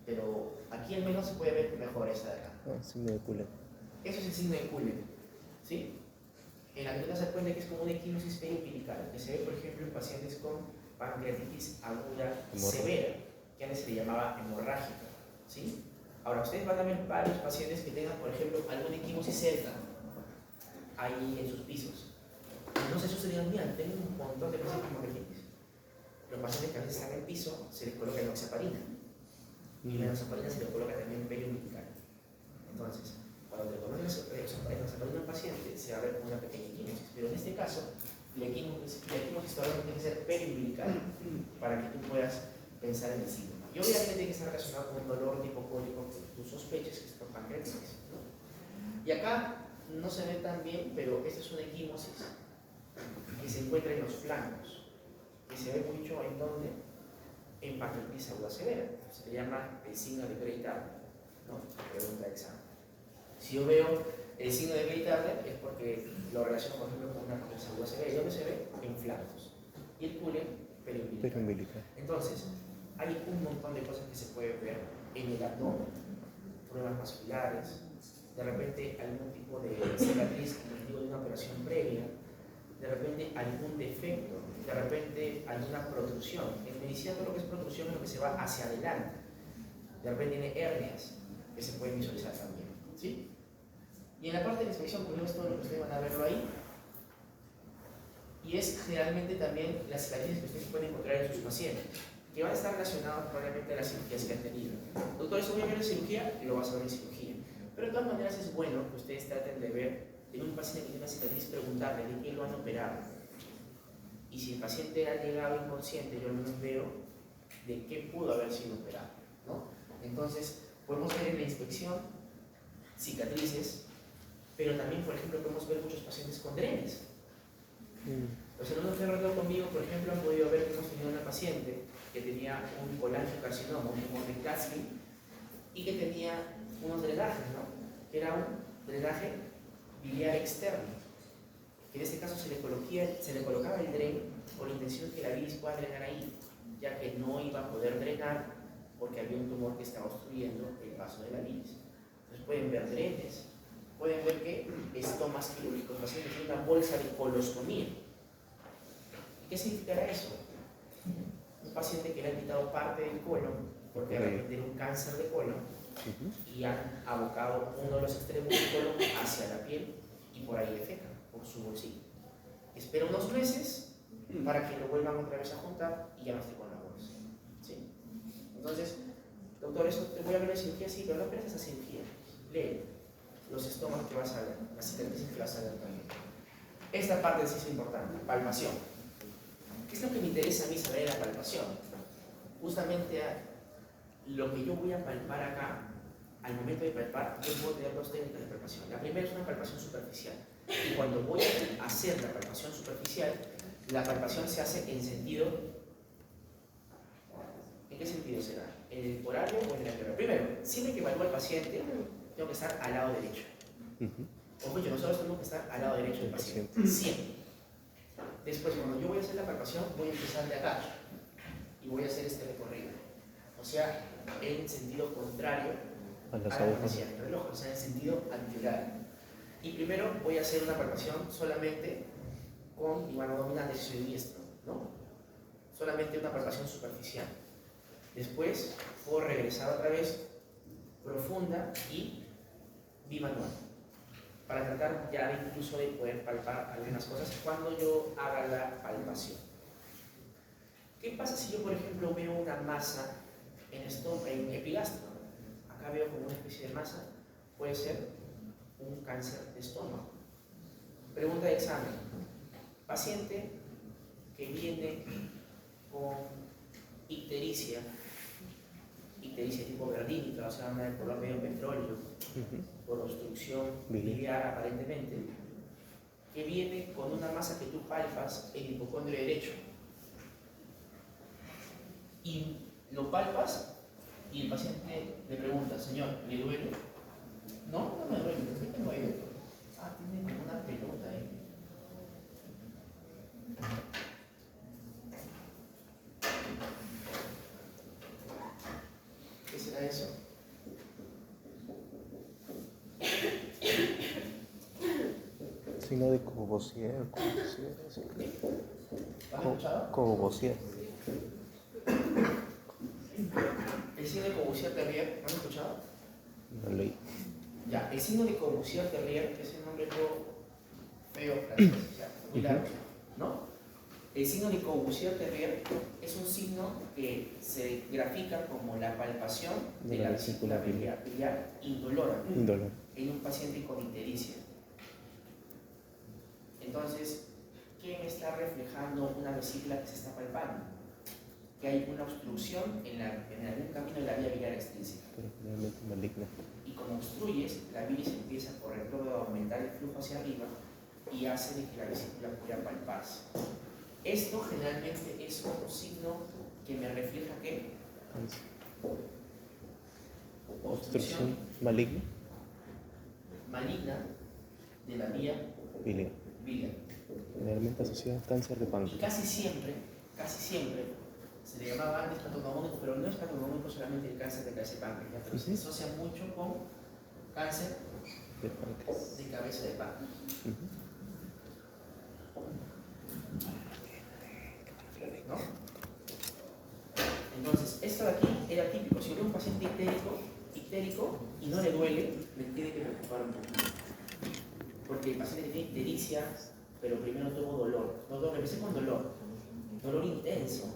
Pero aquí al menos se puede ver mejor esa de acá. Signo de Cullen. Eso es el signo de Cullen, ¿sí? En la que te das cuenta que es como una equimosis periumbilical, que se ve, por ejemplo, en pacientes con pancreatitis aguda severa, que antes se le llamaba hemorrágica, ¿sí? Ahora, ustedes van a ver varios pacientes que tengan, por ejemplo, alguna equimosis cerca, ahí en sus pisos. No se asusten, mira, tengo un montón de pacientes con hemorragitis. Los pacientes que a veces están en el piso, se les coloca enoxaparina. Y la enoxaparina se les coloca también periumbilical. Entonces, cuando le colocan enoxaparina a un paciente, se va a ver como una pequeña equimosis. Pero en este caso, la equimosis todavía tiene que ser periumbilical para que tú puedas pensar en el síntoma. Y obviamente tiene que estar relacionado con un dolor tipo cólico que tú sospeches que es por pancreatitis, ¿no? Y acá no se ve tan bien, pero esta es una equimosis que se encuentra en los flancos, que se ve mucho en donde, en pancreatitis aguda severa. Se le llama el signo de Grey-Turner, ¿no? Pregunta de examen. Si yo veo el signo de Grey-Turner es porque lo relaciono, por ejemplo, con una pancreatitis aguda severa. ¿Y dónde se ve? En flancos. Y el Cullen, periumbilical. Entonces, hay un montón de cosas que se pueden ver en el abdomen, pruebas vasculares, de repente algún tipo de cicatriz, como les digo, de una operación previa, de repente algún defecto, de repente alguna protrusión. En medicina todo lo que es protrusión es lo que se va hacia adelante. De repente tiene hernias que se pueden visualizar también, ¿sí? Y en la parte de la inspección, como es todo lo que ustedes van a verlo ahí, y es generalmente también las cicatrices que ustedes pueden encontrar en sus pacientes, que van a estar relacionadas probablemente a las cirugías que han tenido. Doctor, ¿eso voy a ver en cirugía? Y lo vas a ver en cirugía. Pero de todas maneras es bueno que ustedes traten de ver en un paciente que tiene una cicatriz, preguntarle de qué lo han operado. Y si el paciente ha llegado inconsciente, yo al menos veo de qué pudo haber sido operado, ¿no? Entonces, podemos ver en la inspección cicatrices, pero también, por ejemplo, podemos ver muchos pacientes con drenes. Los alumnos que han rodado conmigo, por ejemplo, han podido ver que hemos tenido una paciente que tenía un colangiocarcinoma, un tumor de Klatskin, y que tenía unos drenajes, ¿no? Que era un drenaje biliar externo, que en este caso se le colocaba el dren con la intención de que la bilis pueda drenar ahí, ya que no iba a poder drenar porque había un tumor que estaba obstruyendo el paso de la bilis. Entonces pueden ver drenes, pueden ver que estomas quirúrgicos, pacientes tienen una bolsa de colostomía. ¿Qué significará eso? Un paciente que le han quitado parte del colon, porque de repente tiene un cáncer de colon, y han abocado uno de los extremos del colon hacia la piel y por ahí defeca, por su bolsillo. Espera unos meses para que lo vuelvan otra vez a juntar y ya no esté con la bolsa, ¿sí? Entonces, doctor, eso te voy a ver en cirugía, sí, pero no esperes esa cirugía. Lee los estómagos que vas a ver, las cicatrices que vas a ver también. Esta parte sí es importante, palpación. ¿Qué es lo que me interesa a mí saber de la palpación? Justamente lo que yo voy a palpar acá, al momento de palpar, yo puedo tener dos técnicas de palpación. La primera es una palpación superficial. Y cuando voy a hacer la palpación superficial, la palpación se hace en sentido... ¿En qué sentido será? ¿En el horario o en el anterior? Primero, siempre que evalúo al paciente, tengo que estar al lado derecho. O mucho, nosotros tenemos que estar al lado derecho del paciente. Siempre. Después, cuando yo voy a hacer la palpación, voy a empezar de acá y voy a hacer este recorrido. O sea, en sentido contrario a la manecilla del reloj, o sea, en sentido antihorario. Y primero voy a hacer una palpación solamente con mi mano dominante, si soy diestro, ¿no? Solamente una palpación superficial. Después puedo regresar otra vez profunda y bimanual, para tratar ya incluso de poder palpar algunas cosas cuando yo haga la palpación. ¿Qué pasa si yo, por ejemplo, veo una masa en epigastro? Acá veo como una especie de masa, puede ser un cáncer de estómago. Pregunta de examen. Paciente que viene con ictericia tipo verdínica, o sea, una color medio petróleo, por obstrucción biliar aparentemente, que viene con una masa que tú palpas en el hipocondrio derecho. Y lo palpas y el paciente le pregunta, señor, ¿le duele? No, no me duele, ¿por qué me duele? Ah, tiene como una pelota ahí. ¿Qué será eso? Signo de Courvoisier, sí. ¿Lo has escuchado? Courvoisier. El signo de Courvoisier-Terrier, ¿lo han escuchado? No leí. Ya, el signo de Courvoisier-Terrier, que es el nombre todo feo francés, o sea, muy largo, ¿no? El signo de Courvoisier-Terrier es un signo que se grafica como la palpación de la vesícula biliar indolora en un paciente con ictericia. Entonces, ¿qué me está reflejando una vesícula que se está palpando? Que hay una obstrucción en algún camino de la vía biliar extrínseca. Pero generalmente maligna. Y como obstruyes, la bilis empieza por el globo a aumentar el flujo hacia arriba y hace de que la vesícula pueda palparse. Esto generalmente es un signo que me refleja ¿qué? Obstrucción maligna. Maligna de la vía Biliar. biliar. Generalmente asociada a cáncer de Y páncreas. casi siempre, se le llamaba antes patognomónico, pero no es patognomónico solamente el cáncer de cabeza de páncreas, pero se asocia mucho con cáncer De páncreas. de cabeza de páncreas. ¿No? Entonces, esto de aquí era típico. Si veo un paciente ictérico y no le duele, me tiene que preocupar un poquito. Porque el paciente tiene ictericia, pero primero tuvo dolor. Empecé con dolor intenso.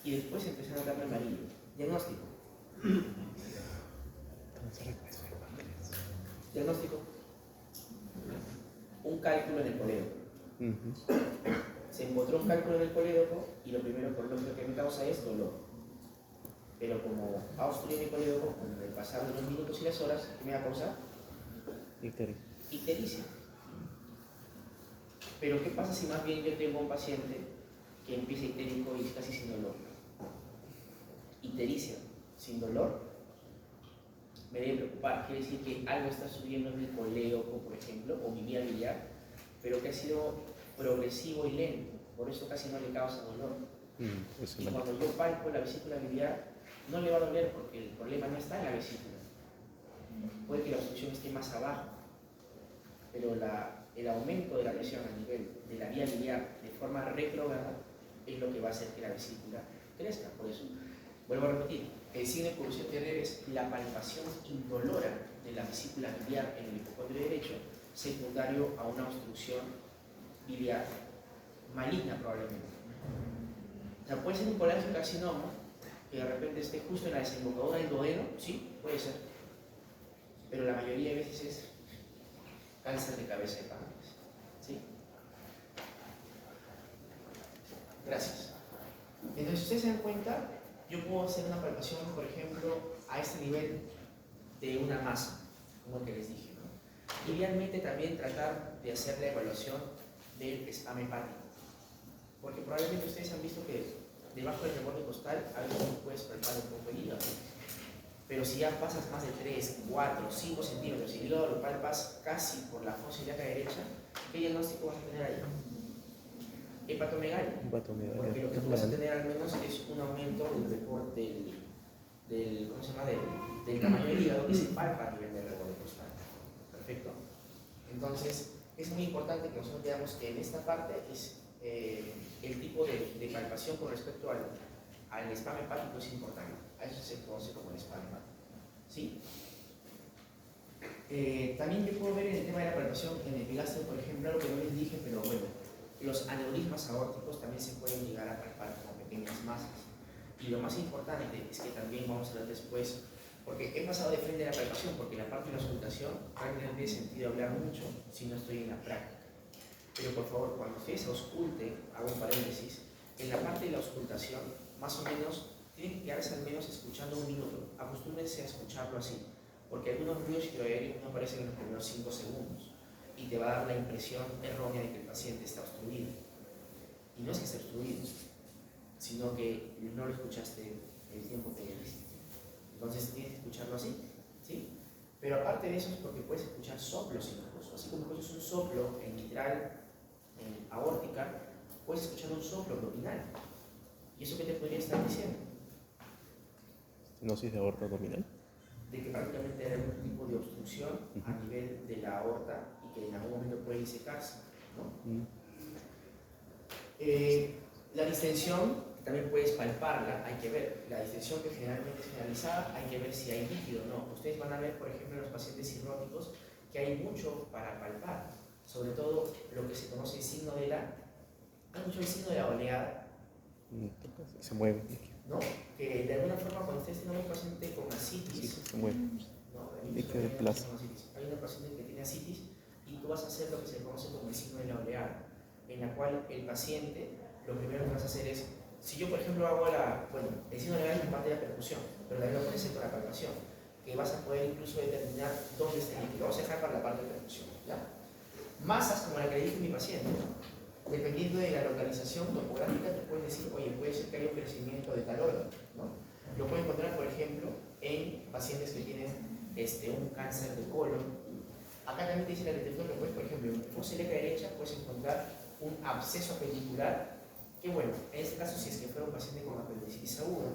Y después empecé a notar amarillo. Diagnóstico. Diagnóstico. Un cálculo en el colédoco. Se encontró un cálculo en el colédoco y lo primero por lo que me causa es dolor. Pero como ha obstruido mi colédoco, con el pasar de los minutos y las horas, ¿qué me va a causar? Ictericia. Pero ¿qué pasa si más bien yo tengo un paciente que empieza ictérico y casi sin dolor? Ictericia, sin dolor, me debe preocupar. Quiere decir que algo está subiendo en mi colédoco, por ejemplo, o mi vía biliar, pero que ha sido progresivo y lento, por eso casi no le causa dolor. Y cuando yo palpo la vesícula biliar, no le va a doler porque el problema no está en la vesícula. Puede que la obstrucción esté más abajo, pero el aumento de la presión a nivel de la vía biliar de forma retrógrada es lo que va a hacer que la vesícula crezca. Por eso, vuelvo a repetir, el signo de Courvoisier-Terrier es la palpación indolora de la vesícula biliar en el hipocondrio derecho, secundario a una obstrucción biliar maligna probablemente. O sea, puede ser un colangiocarcinoma que de repente esté justo en la desembocadura del duodeno, sí, puede ser. Pero la mayoría de veces es cáncer de cabeza de páncreas. ¿Sí? Gracias. Entonces, si ustedes se dan cuenta, yo puedo hacer una palpación, por ejemplo, a este nivel de una masa, como el que les dije, ¿no? Y realmente también tratar de hacer la evaluación del spam hepático. Porque probablemente ustedes han visto que debajo del reborde costal a veces no puedes palpar un poco el hígado. Pero si ya pasas más de 3, 4, 5 centímetros y el hígado lo palpas casi por la fosa ilíaca derecha, ¿qué diagnóstico vas a tener ahí? Hepatomegalia. Porque lo que tú vas a tener al menos es un aumento ¿cómo se llama? Del tamaño del hígado que se palpa a nivel del reborde costal. Perfecto. Entonces, es muy importante que nosotros veamos que en esta parte es el tipo de palpación con respecto al spam hepático es importante. A eso se conoce como el spam hepático. ¿Sí? También yo puedo ver en el tema de la palpación en el epigastrio, por ejemplo, algo que no les dije, pero bueno, los aneurismas aórticos también se pueden llegar a palpar como pequeñas masas. Y lo más importante es que también vamos a ver después, porque he pasado de frente a la palpación, porque la parte de la auscultación no tiene sentido hablar mucho si no estoy en la práctica. Pero por favor, cuando ustedes ausculten, hago un paréntesis, en la parte de la auscultación, más o menos, tienen que quedarse al menos escuchando un minuto. Acostúmbrense a escucharlo así, porque algunos ruidos tiroideos no aparecen en los primeros 5 segundos. Y y te va a dar la impresión errónea de que el paciente está obstruido. Y no es que esté obstruido, sino que no lo escuchaste el tiempo que debiste. Entonces tienes que escucharlo así, ¿sí? Pero aparte de eso es porque puedes escuchar soplos incluso. Así como escuchas un soplo en mitral, en aórtica, puedes escuchar un soplo abdominal. ¿Y eso qué te podría estar diciendo? Estenosis de aorta abdominal. De que prácticamente hay algún tipo de obstrucción a nivel de la aorta y que en algún momento puede disecarse, ¿no? La distensión también puedes palparla, hay que ver. La distensión que generalmente es generalizada, hay que ver si hay líquido o no. Ustedes van a ver, por ejemplo, en los pacientes cirróticos que hay mucho para palpar, sobre todo lo que se conoce el signo de la, hay mucho el signo de la oleada, Se mueve. ¿no? Que de alguna forma cuando ustedes tienen un paciente con ascitis, Sí, se mueve. ¿no? Líquido de plaza. Hay una paciente que tiene ascitis y tú vas a hacer lo que se conoce como el signo de la oleada, en la cual el paciente, lo primero que vas a hacer es, si yo por ejemplo hago el signo de la oleada es la parte de la percusión, pero también lo puedes hacer con la palpación, que vas a poder incluso determinar dónde está el líquido. Vamos a dejar para la parte de percusión, ¿ya? Masas como la que le dije a mi paciente, dependiendo de la localización topográfica, te puedes decir, oye, puede ser que haya un crecimiento de tal órgano, ¿no? Lo puedes encontrar, por ejemplo, en pacientes que tienen un cáncer de colon. Acá también te dice la literatura que puedes, por ejemplo, en fosa ilíaca derecha puedes encontrar un absceso apendicular, que bueno, en este caso si es que fuera un paciente con apendicitis aguda.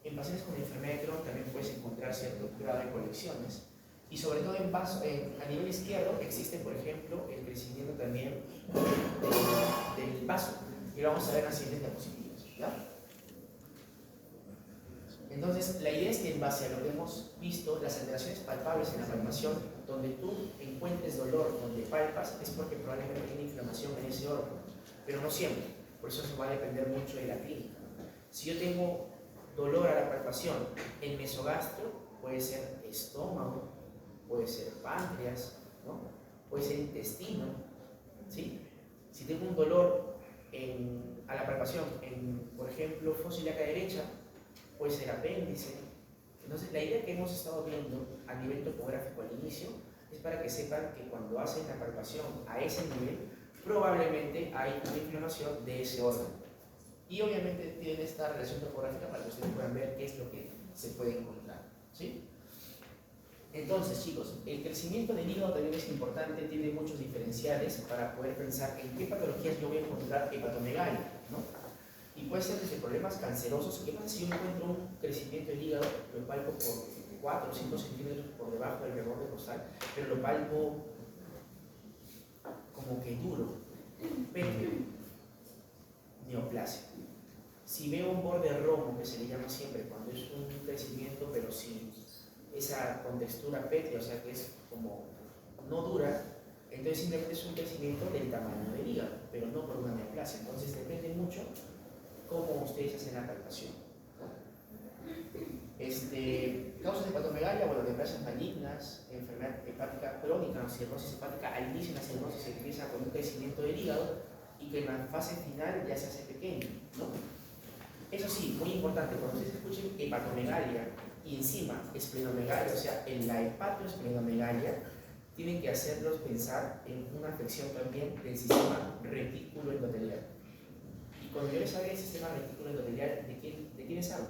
En pacientes con enfermedad de Crohn también puedes encontrar cierto grado de colecciones. Y sobre todo a nivel izquierdo existe, por ejemplo, el crecimiento también del vaso. Y lo vamos a ver en las siguientes diapositivas, ¿ya? Entonces, la idea es que en base a lo que hemos visto, las alteraciones palpables en la palpación, donde tú encuentres dolor, donde palpas, es porque probablemente hay una inflamación en ese órgano, pero no siempre. Por eso va a depender mucho de la clínica. Si yo tengo dolor a la palpación en mesogastro, puede ser estómago, puede ser páncreas, ¿no? Puede ser intestino, ¿sí? Si tengo un dolor a la palpación por ejemplo, fosa ilíaca derecha, puede ser apéndice. Entonces, la idea que hemos estado viendo a nivel topográfico al inicio es para que sepan que cuando hacen la palpación a ese nivel, probablemente hay una inflamación de ese órgano. Y obviamente tienen esta relación topográfica para que ustedes puedan ver qué es lo que se puede encontrar, ¿sí? Entonces, chicos, el crecimiento del hígado también es importante, tiene muchos diferenciales para poder pensar en qué patologías yo voy a encontrar hepatomegalia, ¿no? Y puede ser desde problemas cancerosos. ¿Qué pasa si yo encuentro un crecimiento del hígado, lo palpo por 4 o 5 centímetros por debajo del reborde costal, pero lo palpo como que duro, petrio, neoplasia? Si veo un borde rojo, que se le llama siempre cuando es un crecimiento pero sin esa contextura pétrea, o sea que es como no dura, entonces simplemente es un crecimiento del tamaño del hígado, pero no por una neoplasia. Entonces depende mucho cómo ustedes hacen la palpación. Causas de hepatomegalia, bueno, neoplasias malignas, enfermedad hepática crónica, o cirrosis hepática. Al inicio de la cirrosis se empieza con un crecimiento del hígado y que en la fase final ya se hace pequeño, ¿no? Eso sí, muy importante, cuando ustedes escuchen hepatomegalia y encima esplenomegalia, o sea, en la hepatoesplenomegalia, tienen que hacerlos pensar en una afección también del sistema retículo endotelial. Y cuando yo les hable del sistema retículo endotelial, ¿de quiénes hablo?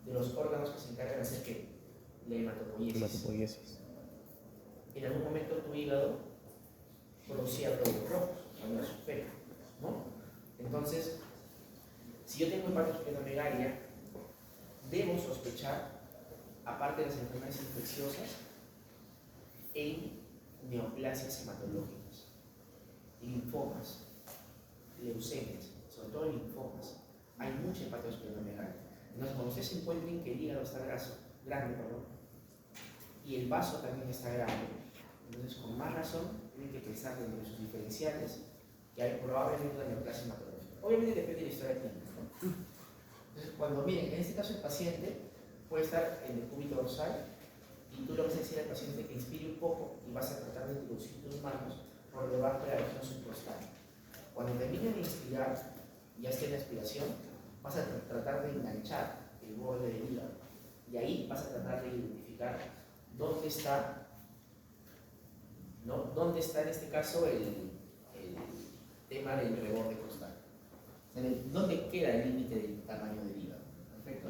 De los órganos que se encargan de hacer ¿qué? La hematopoiesis. En algún momento tu hígado producía glóbulos rojos, cuando era superior, ¿no? Entonces, si yo tengo hepatoesplenomegalia, debo sospechar, aparte de las enfermedades infecciosas, en neoplasias hematológicas, linfomas, leucemias, sobre todo linfomas. Hay mucha hepatoesplenomegalia. Entonces, cuando ustedes encuentren que el hígado está grande, y el vaso también está grande, entonces con más razón tienen que pensar dentro de sus diferenciales que hay probablemente una neoplasia hematológica. Obviamente depende de la historia clínica, ¿no? Entonces, cuando miren, en este caso el paciente puede estar en el cúbito dorsal y tú le vas a decir al paciente que inspire un poco y vas a tratar de introducir tus manos por debajo de la región subcostal. Cuando termine de inspirar, ya esté en la expiración, vas a tratar de enganchar el borde del hígado y ahí vas a tratar de identificar dónde está ¿no? ¿Dónde está en este caso el tema del reborde costal? ¿Dónde queda el límite del tamaño del hígado? Perfecto.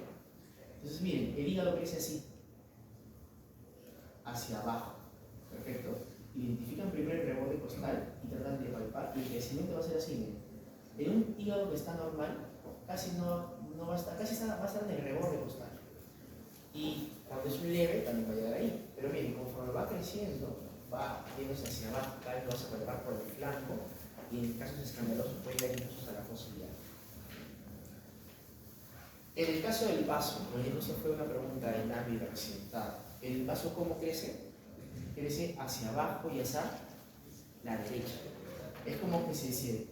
Entonces, miren, el hígado crece así, hacia abajo. Perfecto. Identifican primero el reborde costal y tratan de palpar, y el crecimiento va a ser así. Miren. En un hígado que está normal, casi no va a estar, va a estar en el reborde costal. Y cuando es un leve, también va a llegar ahí. Pero miren, conforme va creciendo, va yéndose hacia abajo, cada vez lo vas a palpar por el flanco, y en casos escandalosos puede ir incluso hasta la fosa iliaca. En el caso del vaso, eso fue una pregunta en ámbito accidental. ¿El vaso cómo crece? Crece hacia abajo y hacia la derecha. Es como si se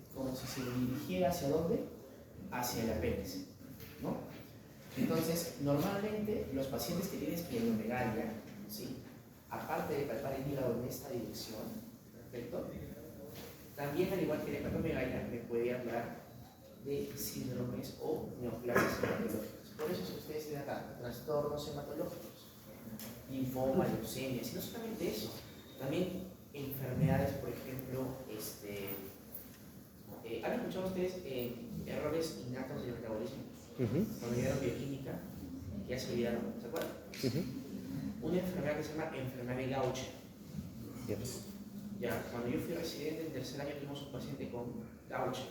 dirigiera hacia dónde? Hacia el apéndice, ¿no? Entonces, normalmente los pacientes que tienen esplenomegalia, ¿sí? Aparte de palpar el hígado en esta dirección, ¿perfecto? También, al igual que la hepatomegalia, me puede hablar de síndromes o neoplasias hematológicas. Por eso, si ustedes tienen acá trastornos hematológicos, linfoma, leucemias, y no solamente eso, también enfermedades, por ejemplo, ¿han escuchado ustedes errores innatos del metabolismo? Cuando llegaron bioquímica, que ya se olvidaron, ¿se acuerdan? Una enfermedad que se llama enfermedad de Gaucher. Ya, cuando yo fui residente en tercer año, tuvimos un paciente con Gaucher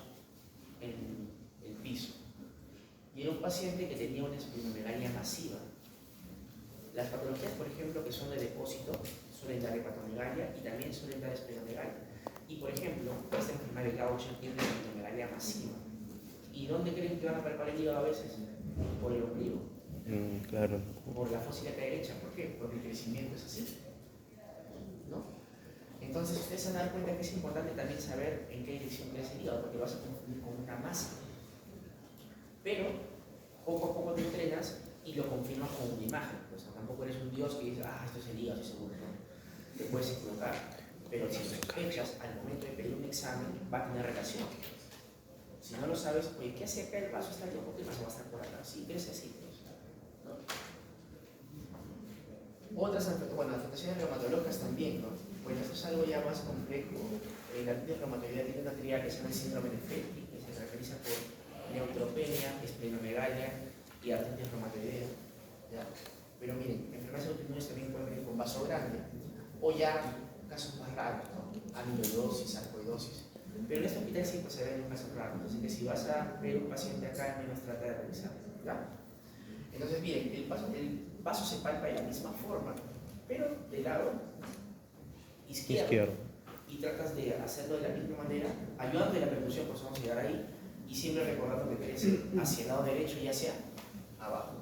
en el piso. Y era un paciente que tenía una esplenomegalia masiva. Las patologías, por ejemplo, que son de depósito, suelen dar hepatomegalia y también suelen dar esplenomegalia. Y, por ejemplo, esta enfermedad de Gaucher tiene una esplenomegalia masiva. ¿Y dónde creen que van a palpar el hígado a veces? Por el ombligo. Claro. Por la fosa ilíaca derecha. ¿Por qué? Porque el crecimiento es así, ¿no? Entonces, ustedes se van a dar cuenta que es importante también saber en qué dirección crece el hígado, porque vas a confundir con una masa. Pero, poco a poco te entrenas y lo confirmas con una imagen. O sea, tampoco eres un dios que dice, esto es el hígado, estoy seguro, ¿no? Te puedes equivocar. Pero si lo sospechas, al momento de pedir un examen, va a tener relación. Si no lo sabes, oye, ¿qué hace acá el vaso? ¿Está bien? ¿Por qué el vaso va a estar por acá? Sí, crece así, ¿no? Otras afectaciones reumatológicas también, ¿no? Bueno, esto es algo ya más complejo. La artritis reumatoidea tiene una teoría que se llama el síndrome de Felty, que se caracteriza por neutropenia, esplenomegalia y artritis reumatoidea. ¿Ya? Pero miren, enfermedades autoinmunes también pueden venir con vaso grande, o ya casos más raros, ¿no? Amiloidosis, sarcoidosis. Pero en este hospital siempre se ven casos raros, así que si vas a ver un paciente acá, al menos trata de revisarlo, ¿ya? Entonces, miren, el vaso se palpa de la misma forma, pero del lado izquierdo. Y tratas de hacerlo de la misma manera, ayudando de la percusión, por eso vamos a llegar ahí, y siempre recordando que crece hacia el lado derecho y hacia abajo.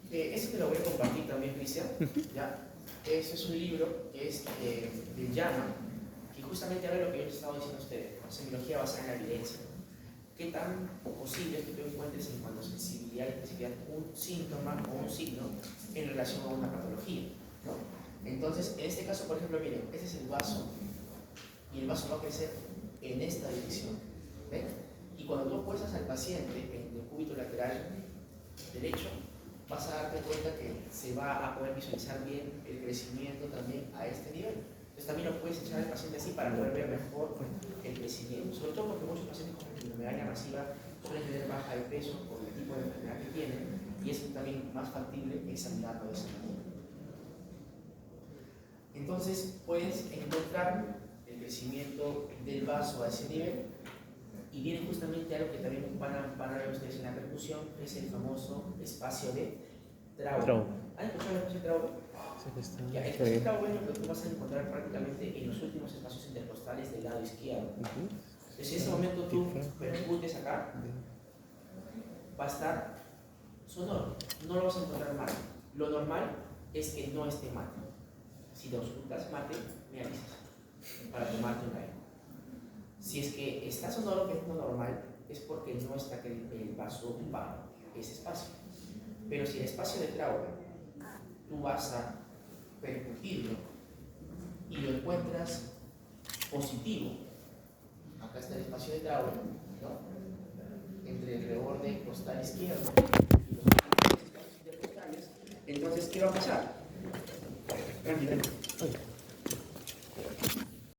Esto te lo voy a compartir también, Cristian, ¿ya? Este es un libro que es del Llama, que justamente habla de lo que yo les estaba diciendo a ustedes, semiología basada en la evidencia. ¿Qué tan posible es que tú encuentres en cuanto a sensibilidad y especificidad un síntoma o un signo en relación a una patología, ¿no? Entonces, en este caso, por ejemplo, miren, este es el vaso, y el vaso va a crecer en esta dirección, ¿ven? Y cuando tú apuestas al paciente en el cúbito lateral derecho, vas a darte cuenta que se va a poder visualizar bien el crecimiento también a este nivel. Entonces también lo puedes echar al paciente así para poder ver mejor el crecimiento, sobre todo porque muchos pacientes con esplenomegalia masiva suelen tener baja de peso por el tipo de enfermedad que tienen, y es también más factible examinarlo de esa manera. Entonces puedes encontrar el crecimiento del vaso a ese nivel, y viene justamente algo que también van a ver ustedes en la percusión, que es el famoso espacio de Traube. ¿Han escuchado el espacio de Traube? Ya, el espacio de Traube es lo que tú vas a encontrar prácticamente en los últimos espacios intercostales del lado izquierdo. Entonces, si en ese momento tú percutes acá, va a estar sonoro, no lo vas a encontrar mate. Lo normal es que no esté mate. Si lo auscultas mate, me avisas para tomarte una eco. Si es que está sonoro, que es lo normal, es porque no está el vaso ocupado ese espacio. Pero si el espacio de Traube tú vas a percutirlo y lo encuentras positivo, acá está el espacio de Traube, ¿no? Entre el reborde costal izquierdo y los espacios intercostales, entonces, ¿qué va a pasar? Tranqui, tranqui.